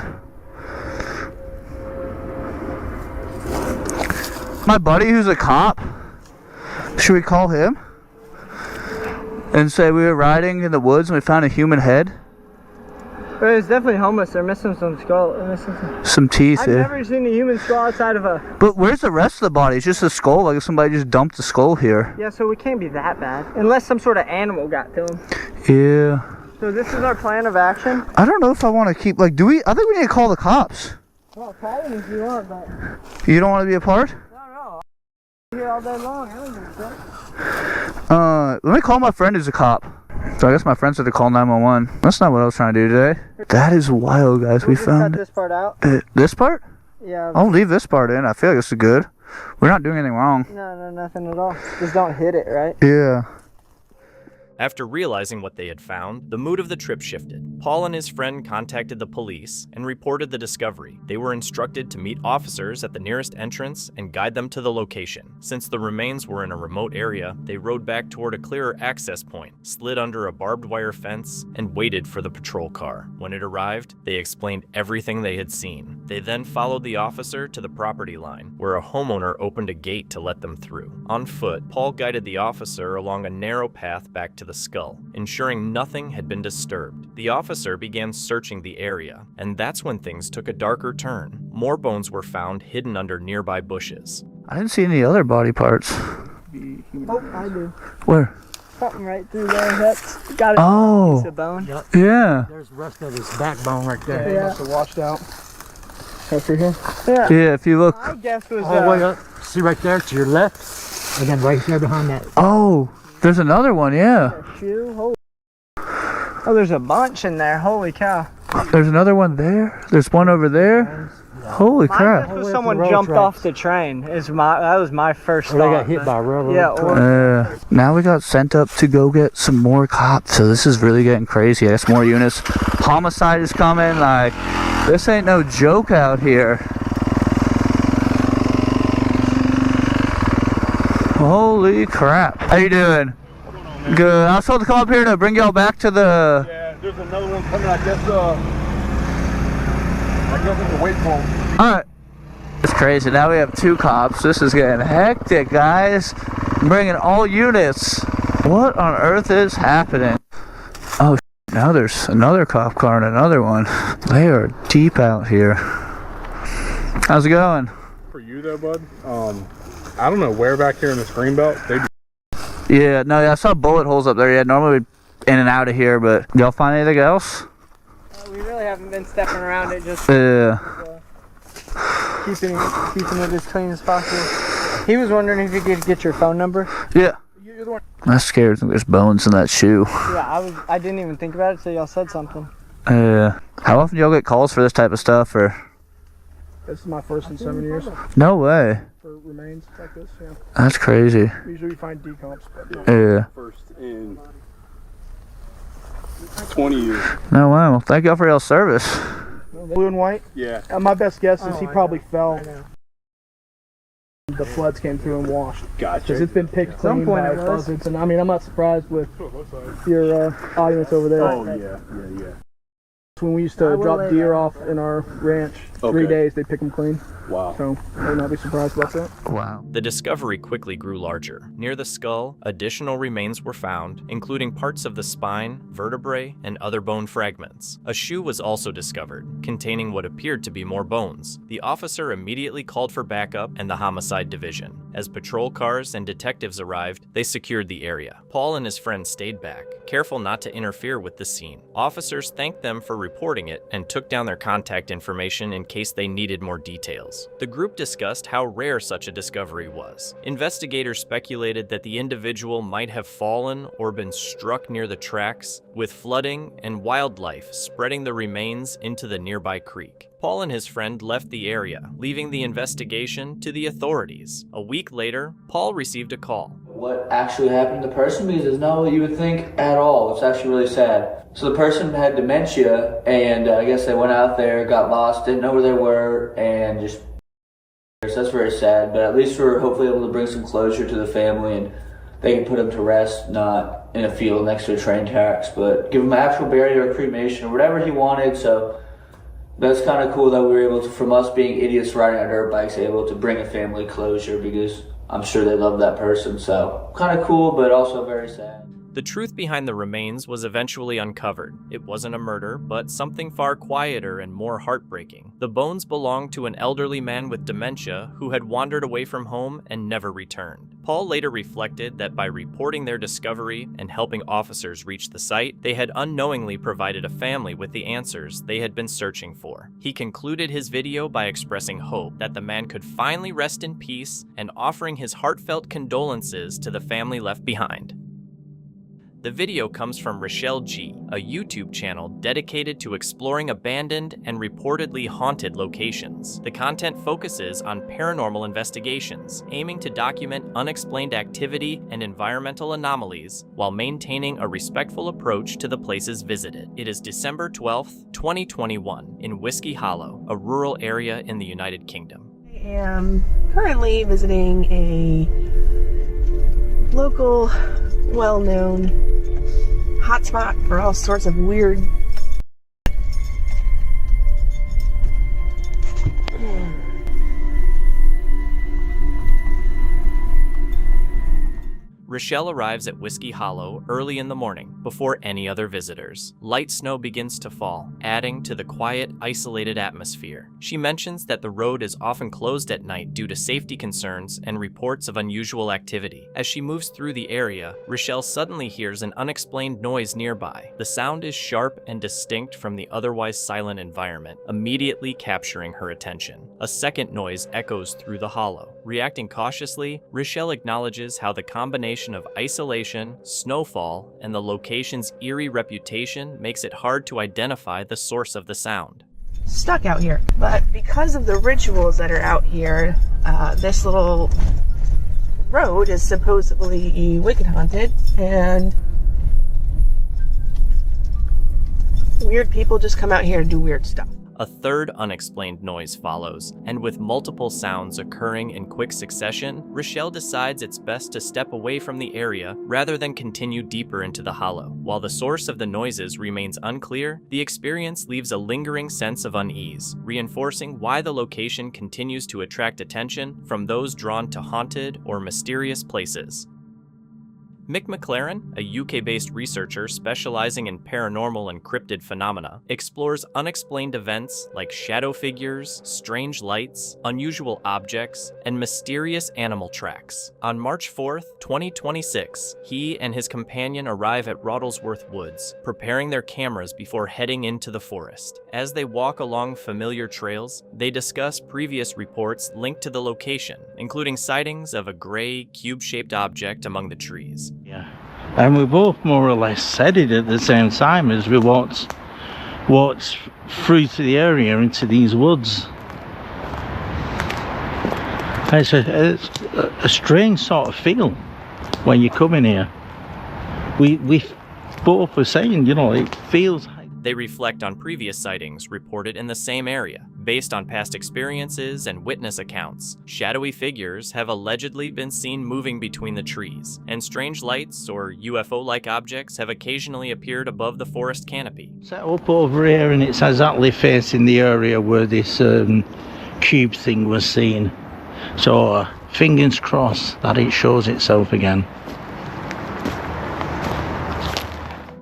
My buddy who's a cop, should we call him? And say we were riding in the woods and we found a human head? But it's definitely homeless. They're missing some skull. Some teeth, I've yeah. never seen a human skull outside of a... But where's the rest of the body? It's just a skull, like if somebody just dumped a skull here. Yeah, so we can't be that bad. Unless some sort of animal got to him. Yeah. So this is our plan of action? I don't know if I want to keep, like, do we? I think we need to call the cops. Well, call them if you want, but... You don't want to be a part? No. I'm here all day long. I don't give a fuck. Let me call my friend who's a cop. So I guess my friend said to call 911. That's not what I was trying to do today. That is wild, guys. We found cut this part out. This part? Yeah. I'll leave this part in. I feel like this is good. We're not doing anything wrong. No, nothing at all. Just don't hit it, right? Yeah. After realizing what they had found, the mood of the trip shifted. Paul and his friend contacted the police and reported the discovery. They were instructed to meet officers at the nearest entrance and guide them to the location. Since the remains were in a remote area, they rode back toward a clearer access point, slid under a barbed wire fence, and waited for the patrol car. When it arrived, they explained everything they had seen. They then followed the officer to the property line, where a homeowner opened a gate to let them through. On foot, Paul guided the officer along a narrow path back to the skull, ensuring nothing had been disturbed. The officer began searching the area, and that's when things took a darker turn. More bones were found hidden under nearby bushes. I didn't see any other body parts. Oh, I do. Where? Something right through there. That's got it. Oh. Piece of bone. Yep. Yeah. There's the rest of his backbone right there. Yeah. Yeah. Must have washed out. Over here? Yeah. Yeah, if you look. I guess was all the way up. See right there to your left, and then right there behind that. Oh, there's another one, yeah. Shoe. Holy. Oh, there's a bunch in there. Holy cow. There's another one there. There's one over there. Holy crap. My guess was someone jumped off the train. That was my first thought. Or they got hit by a railroad. Yeah. Now we got sent up to go get some more cops, so this is really getting crazy. I guess more units. Homicide is coming. Like, this ain't no joke out here. Holy crap. How you doing? Good. I was told to come up here to bring y'all back to the... Yeah, there's another one coming. I guess I'm gonna wait for him. Alright. It's crazy. Now we have 2 cops. This is getting hectic, guys. I'm bringing all units. What on earth is happening? Oh, Now there's another cop car and another one. They are deep out here. How's it going? For you though, bud, I don't know where back here in this green belt they. Yeah, no, I saw bullet holes up there. Yeah, normally we'd in and out of here, but y'all find anything else? We really haven't been stepping around it, just keeping it as clean as possible. He was wondering if you could get your phone number. Yeah. I'm scared. I think there's bones in that shoe. Yeah, I didn't even think about it till y'all said something. How often do y'all get calls for this type of stuff, or? This is my first in 7 years. No way. For remains like this, yeah. That's crazy. Usually we find decomps, but Yeah. First in 20 years. No way. Well, thank y'all for y'all's service. Blue and white? Yeah. My best guess is he probably fell. The floods came through and washed. Gotcha. Because it's been picked clean by buzzards, and I mean, I'm not surprised with your audience over there. Oh, yeah. When we used to drop deer off in our ranch, 3 days, they pick them clean. Wow. So I would not be surprised about that. Wow. The discovery quickly grew larger. Near the skull, additional remains were found, including parts of the spine, vertebrae, and other bone fragments. A shoe was also discovered, containing what appeared to be more bones. The officer immediately called for backup and the homicide division. As patrol cars and detectives arrived, they secured the area. Paul and his friend stayed back, careful not to interfere with the scene. Officers thanked them for reporting it and took down their contact information in case they needed more details. The group discussed how rare such a discovery was. Investigators speculated that the individual might have fallen or been struck near the tracks, with flooding and wildlife spreading the remains into the nearby creek. Paul and his friend left the area, leaving the investigation to the authorities. A week later, Paul received a call. What actually happened to the person, because it's not what you would think at all. It's actually really sad. So the person had dementia, and I guess they went out there, got lost, didn't know where they were, and just... So that's very sad, but at least we're hopefully able to bring some closure to the family, and they can put them to rest, not in a field next to a train tracks, but give him an actual burial or cremation or whatever he wanted. So that's kind of cool that we were able to, from us being idiots riding our dirt bikes, able to bring a family closure, because I'm sure they love that person. So kind of cool, but also very sad. The truth behind the remains was eventually uncovered. It wasn't a murder, but something far quieter and more heartbreaking. The bones belonged to an elderly man with dementia who had wandered away from home and never returned. Paul later reflected that by reporting their discovery and helping officers reach the site, they had unknowingly provided a family with the answers they had been searching for. He concluded his video by expressing hope that the man could finally rest in peace and offering his heartfelt condolences to the family left behind. The video comes from Rochelle G., a YouTube channel dedicated to exploring abandoned and reportedly haunted locations. The content focuses on paranormal investigations, aiming to document unexplained activity and environmental anomalies while maintaining a respectful approach to the places visited. It is December 12th, 2021, in Whiskey Hollow, a rural area in the United Kingdom. I am currently visiting a local, well-known hotspot for all sorts of weird Rochelle arrives at Whiskey Hollow early in the morning, before any other visitors. Light snow begins to fall, adding to the quiet, isolated atmosphere. She mentions that the road is often closed at night due to safety concerns and reports of unusual activity. As she moves through the area, Rochelle suddenly hears an unexplained noise nearby. The sound is sharp and distinct from the otherwise silent environment, immediately capturing her attention. A second noise echoes through the hollow. Reacting cautiously, Rochelle acknowledges how the combination of isolation, snowfall, and the location's eerie reputation makes it hard to identify the source of the sound. stuck out here. But because of the rituals that are out here, this little road is supposedly wicked haunted, and weird people just come out here and do weird stuff. A third unexplained noise follows, and with multiple sounds occurring in quick succession, Rochelle decides it's best to step away from the area rather than continue deeper into the hollow. While the source of the noises remains unclear, the experience leaves a lingering sense of unease, reinforcing why the location continues to attract attention from those drawn to haunted or mysterious places. Mick McLaren, a UK-based researcher specializing in paranormal and cryptid phenomena, explores unexplained events like shadow figures, strange lights, unusual objects, and mysterious animal tracks. On March 4th, 2026, he and his companion arrive at Rottlesworth Woods, preparing their cameras before heading into the forest. As they walk along familiar trails, they discuss previous reports linked to the location, including sightings of a gray, cube-shaped object among the trees. Yeah, and we both more or less said it at the same time as we walked through to the area into these woods. It's a strange sort of feel when you come in here. We both were saying, you know, it feels. They reflect on previous sightings reported in the same area. Based on past experiences and witness accounts, shadowy figures have allegedly been seen moving between the trees, and strange lights or UFO-like objects have occasionally appeared above the forest canopy. Set up over here and it's exactly facing the area where this cube thing was seen. So fingers crossed that it shows itself again.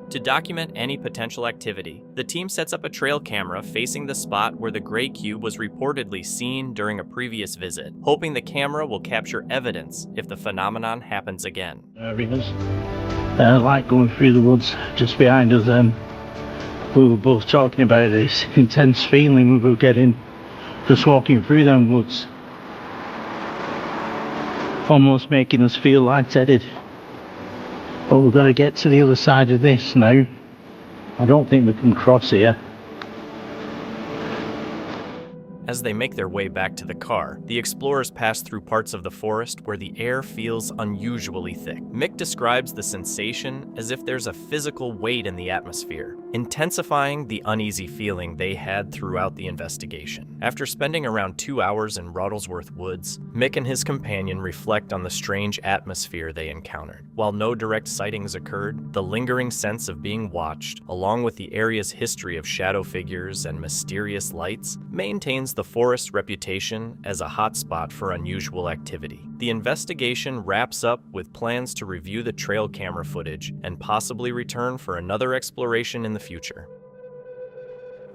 To document any potential activity, the team sets up a trail camera facing the spot where the gray cube was reportedly seen during a previous visit, hoping the camera will capture evidence if the phenomenon happens again. Areas. Like going through the woods just behind us, we were both talking about this intense feeling we were getting just walking through them woods. Almost making us feel lightheaded. But we've got to get to the other side of this now. I don't think we can cross here. As they make their way back to the car, the explorers pass through parts of the forest where the air feels unusually thick. Mick describes the sensation as if there's a physical weight in the atmosphere, intensifying the uneasy feeling they had throughout the investigation. After spending around 2 hours in Rottlesworth Woods, Mick and his companion reflect on the strange atmosphere they encountered. While no direct sightings occurred, the lingering sense of being watched, along with the area's history of shadow figures and mysterious lights, maintains the forest's reputation as a hotspot for unusual activity. The investigation wraps up with plans to review the trail camera footage and possibly return for another exploration in the future.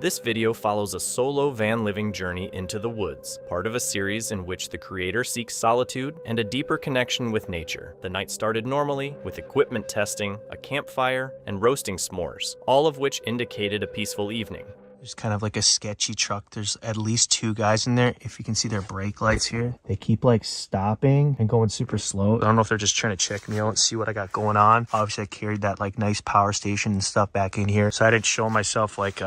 This video follows a solo van living journey into the woods, part of a series in which the creator seeks solitude and a deeper connection with nature. The night started normally, with equipment testing, a campfire, and roasting s'mores, all of which indicated a peaceful evening. There's kind of like a sketchy truck. There's at least 2 guys in there. If you can see their brake lights here, they keep like stopping and going super slow. I don't know if they're just trying to check me out and see what I got going on. Obviously I carried that like nice power station and stuff back in here, so I didn't show myself like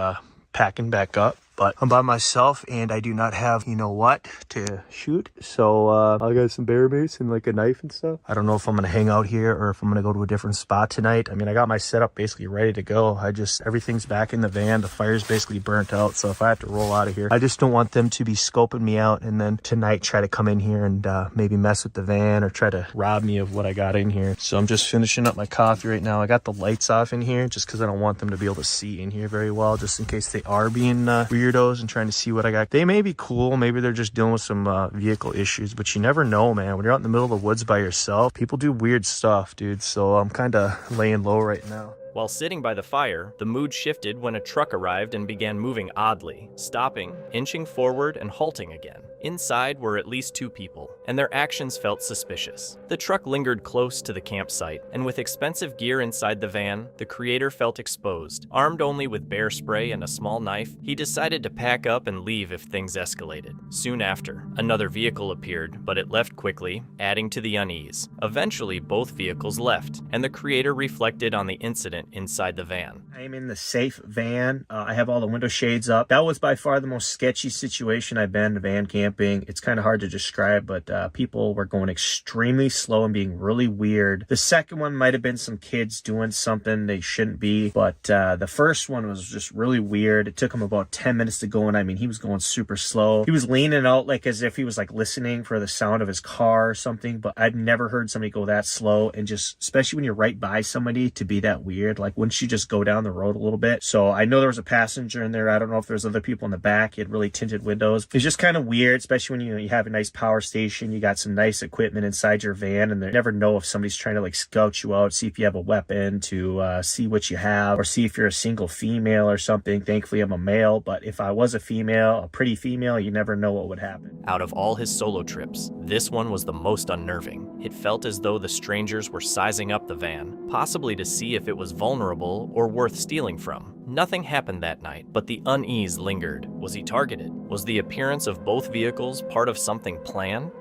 packing back up. But I'm by myself and I do not have, you know what, to shoot. So I got some bear mace and like a knife and stuff. I don't know if I'm gonna hang out here or if I'm gonna go to a different spot tonight. I mean, I got my setup basically ready to go. Everything's back in the van. The fire's basically burnt out. So if I have to roll out of here, I just don't want them to be scoping me out and then tonight try to come in here and maybe mess with the van or try to rob me of what I got in here. So I'm just finishing up my coffee right now. I got the lights off in here just because I don't want them to be able to see in here very well, just in case they are being weirdos and trying to see what I got. They may be cool. Maybe they're just dealing with some vehicle issues, but you never know, man. When you're out in the middle of the woods by yourself, people do weird stuff, dude. So I'm kind of laying low right now. While sitting by the fire, the mood shifted when a truck arrived and began moving oddly, stopping, inching forward, and halting again. Inside were at least 2 people, and their actions felt suspicious. The truck lingered close to the campsite, and with expensive gear inside the van, the creator felt exposed. Armed only with bear spray and a small knife, he decided to pack up and leave if things escalated. Soon after, another vehicle appeared, but it left quickly, adding to the unease. Eventually, both vehicles left, and the creator reflected on the incident inside the van. I am in the safe van. I have all the window shades up. That was by far the most sketchy situation I've been in van camping. It's kind of hard to describe, but people were going extremely slow and being really weird. The second one might have been some kids doing something they shouldn't be, but the first one was just really weird. It took him about 10 minutes to go, and I mean, he was going super slow. He was leaning out like as if he was like listening for the sound of his car or something, but I've never heard somebody go that slow, and just especially when you're right by somebody to be that weird. weird. Like, wouldn't you just go down the road a little bit? So I know there was a passenger in there. I don't know if there's other people in the back. It had really tinted windows. It's just kind of weird, especially when you have a nice power station. You got some nice equipment inside your van, and you never know if somebody's trying to like scout you out, see if you have a weapon, to see what you have, or see if you're a single female or something. Thankfully, I'm a male, but if I was a female, a pretty female, you never know what would happen. Out of all his solo trips, this one was the most unnerving. It felt as though the strangers were sizing up the van, possibly to see if it was vulnerable or worth stealing from. Nothing happened that night, but the unease lingered. Was he targeted? Was the appearance of both vehicles part of something planned?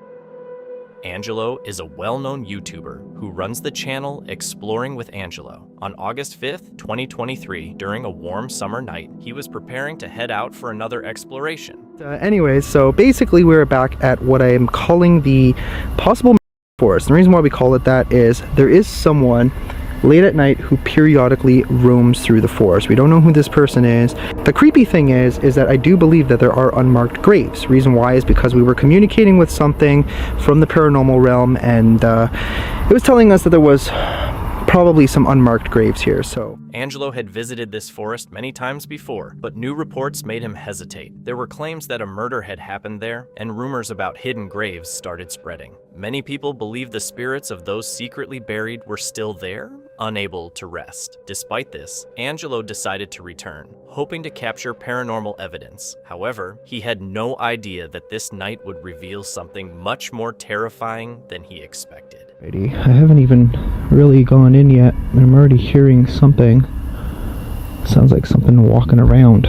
Angelo is a well-known YouTuber who runs the channel Exploring with Angelo. On August 5th, 2023, during a warm summer night, he was preparing to head out for another exploration. Anyways, so basically we're back at what I am calling the possible forest. The reason why we call it that is there is someone late at night who periodically roams through the forest. We don't know who this person is. The creepy thing is that I do believe that there are unmarked graves. Reason why is because we were communicating with something from the paranormal realm, and it was telling us that there was probably some unmarked graves here. So Angelo had visited this forest many times before, but new reports made him hesitate. There were claims that a murder had happened there, and rumors about hidden graves started spreading. Many people believed the spirits of those secretly buried were still there, unable to rest. Despite this, Angelo decided to return, hoping to capture paranormal evidence. However, he had no idea that this night would reveal something much more terrifying than he expected. I haven't even really gone in yet, and I'm already hearing something. Sounds like something walking around.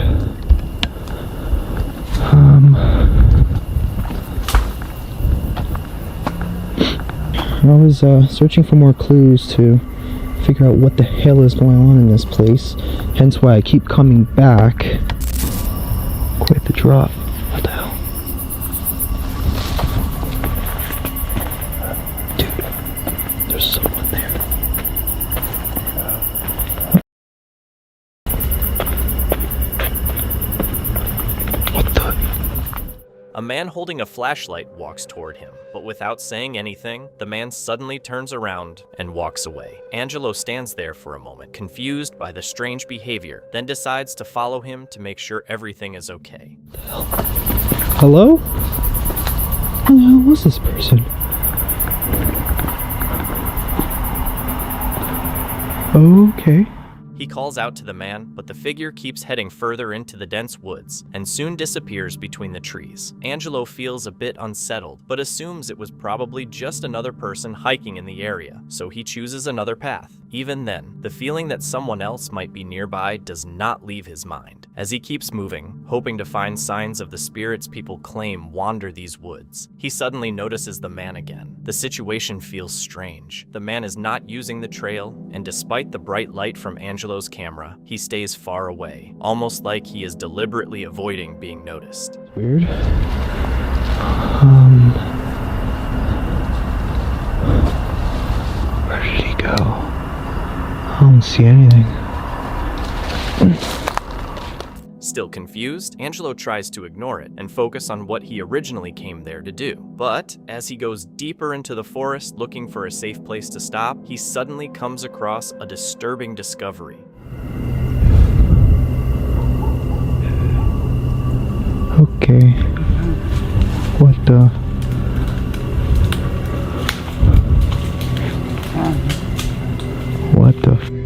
I was searching for more clues to figure out what the hell is going on in this place, hence why I keep coming back. Quite the drop. What the hell? Dude, there's someone there. What the? A man holding a flashlight walks toward him, but without saying anything, the man suddenly turns around and walks away. Angelo stands there for a moment, confused by the strange behavior, then decides to follow him to make sure everything is okay. Hello? Who the hell was this person? Okay. He calls out to the man, but the figure keeps heading further into the dense woods and soon disappears between the trees. Angelo feels a bit unsettled, but assumes it was probably just another person hiking in the area, so he chooses another path. Even then, the feeling that someone else might be nearby does not leave his mind. As he keeps moving, hoping to find signs of the spirits people claim wander these woods, he suddenly notices the man again. The situation feels strange. The man is not using the trail, and despite the bright light from Angelo's camera, he stays far away, almost like he is deliberately avoiding being noticed. Weird. Where did he go? I don't see anything. Still confused, Angelo tries to ignore it and focus on what he originally came there to do. But as he goes deeper into the forest looking for a safe place to stop, he suddenly comes across a disturbing discovery. Okay. What the? What the?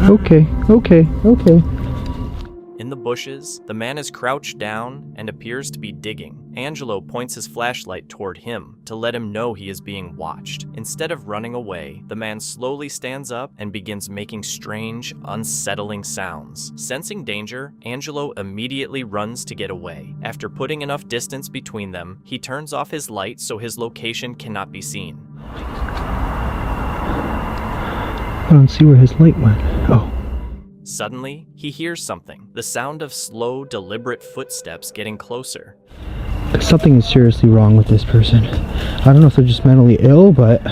Okay. In the bushes, the man is crouched down and appears to be digging. Angelo points his flashlight toward him to let him know he is being watched. Instead of running away, the man slowly stands up and begins making strange, unsettling sounds. Sensing danger, Angelo immediately runs to get away. After putting enough distance between them, he turns off his light so his location cannot be seen. I don't see where his light went. Oh. Suddenly, he hears something, the sound of slow, deliberate footsteps getting closer. Something is seriously wrong with this person. I don't know if they're just mentally ill, but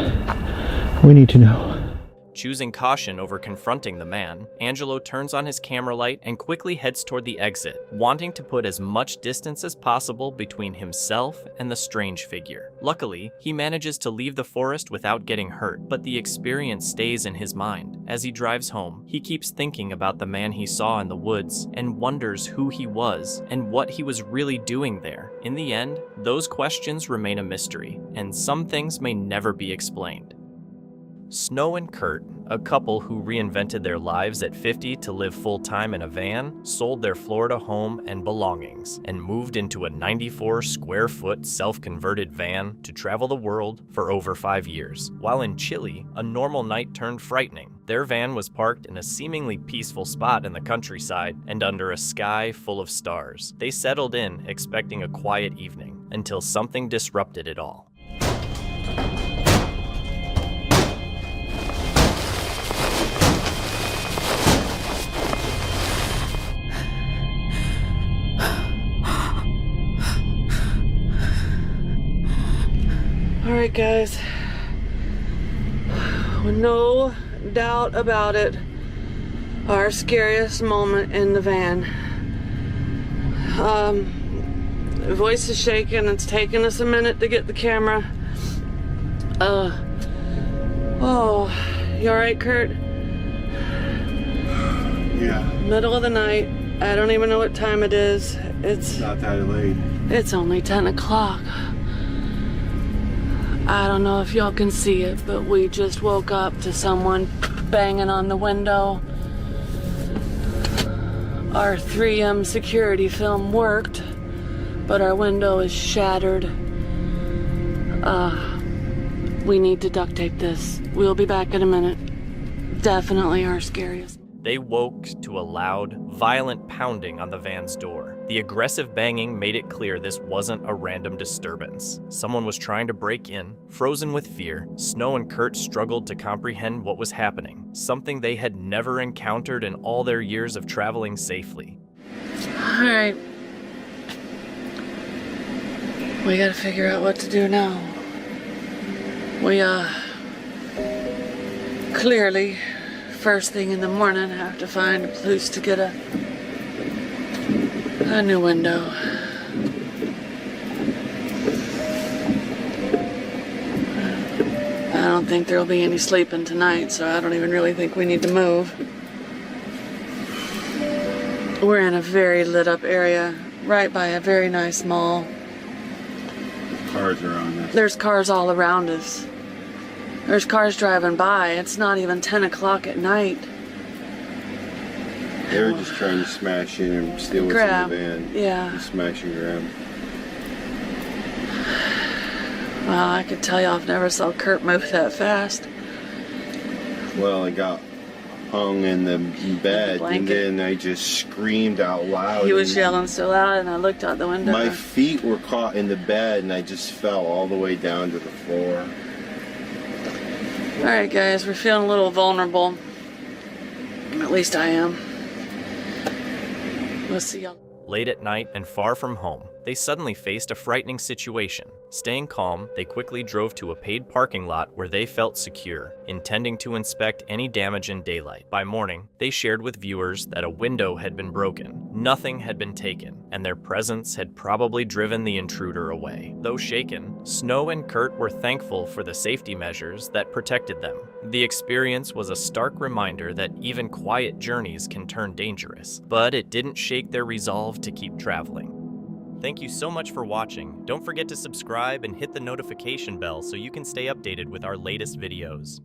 we need to know. Choosing caution over confronting the man, Angelo turns on his camera light and quickly heads toward the exit, wanting to put as much distance as possible between himself and the strange figure. Luckily, he manages to leave the forest without getting hurt, but the experience stays in his mind. As he drives home, he keeps thinking about the man he saw in the woods and wonders who he was and what he was really doing there. In the end, those questions remain a mystery, and some things may never be explained. Snow and Kurt, a couple who reinvented their lives at 50 to live full-time in a van, sold their Florida home and belongings and moved into a 94-square-foot self-converted van to travel the world for over 5 years. While in Chile, a normal night turned frightening. Their van was parked in a seemingly peaceful spot in the countryside and under a sky full of stars. They settled in, expecting a quiet evening, until something disrupted it all. Alright guys, with no doubt about it, our scariest moment in the van. The voice is shaking, it's taken us a minute to get the camera. Oh, you alright, Kurt? Yeah. Middle of the night, I don't even know what time it is. It's not that late. It's only 10 o'clock. I don't know if y'all can see it, but we just woke up to someone banging on the window. Our 3M security film worked, but our window is shattered. We need to duct tape this. We'll be back in a minute. Definitely our scariest. They woke to a loud, violent pounding on the van's door. The aggressive banging made it clear this wasn't a random disturbance. Someone was trying to break in. Frozen with fear, Snow and Kurt struggled to comprehend what was happening, something they had never encountered in all their years of traveling safely. Alright. We gotta figure out what to do now. We, clearly, first thing in the morning, have to find a place to get a new window. I don't think there'll be any sleeping tonight, so I don't even really think we need to move. We're in a very lit up area, right by a very nice mall. Cars around us. There's cars all around us. There's cars driving by. It's not even 10 o'clock at night. They were just trying to smash in and steal what's in the van. Yeah. And smash and grab. Well, I could tell you I've never saw Kurt move that fast. Well, I got hung in the bed and then I just screamed out loud. He was yelling so loud and I looked out the window. My feet were caught in the bed and I just fell all the way down to the floor. Alright guys, we're feeling a little vulnerable. At least I am. We'll see y'all. Late at night and far from home, they suddenly faced a frightening situation. Staying calm, they quickly drove to a paid parking lot where they felt secure, intending to inspect any damage in daylight. By morning, they shared with viewers that a window had been broken, nothing had been taken, and their presence had probably driven the intruder away. Though shaken, Snow and Kurt were thankful for the safety measures that protected them. The experience was a stark reminder that even quiet journeys can turn dangerous, but it didn't shake their resolve to keep traveling. Thank you so much for watching. Don't forget to subscribe and hit the notification bell so you can stay updated with our latest videos.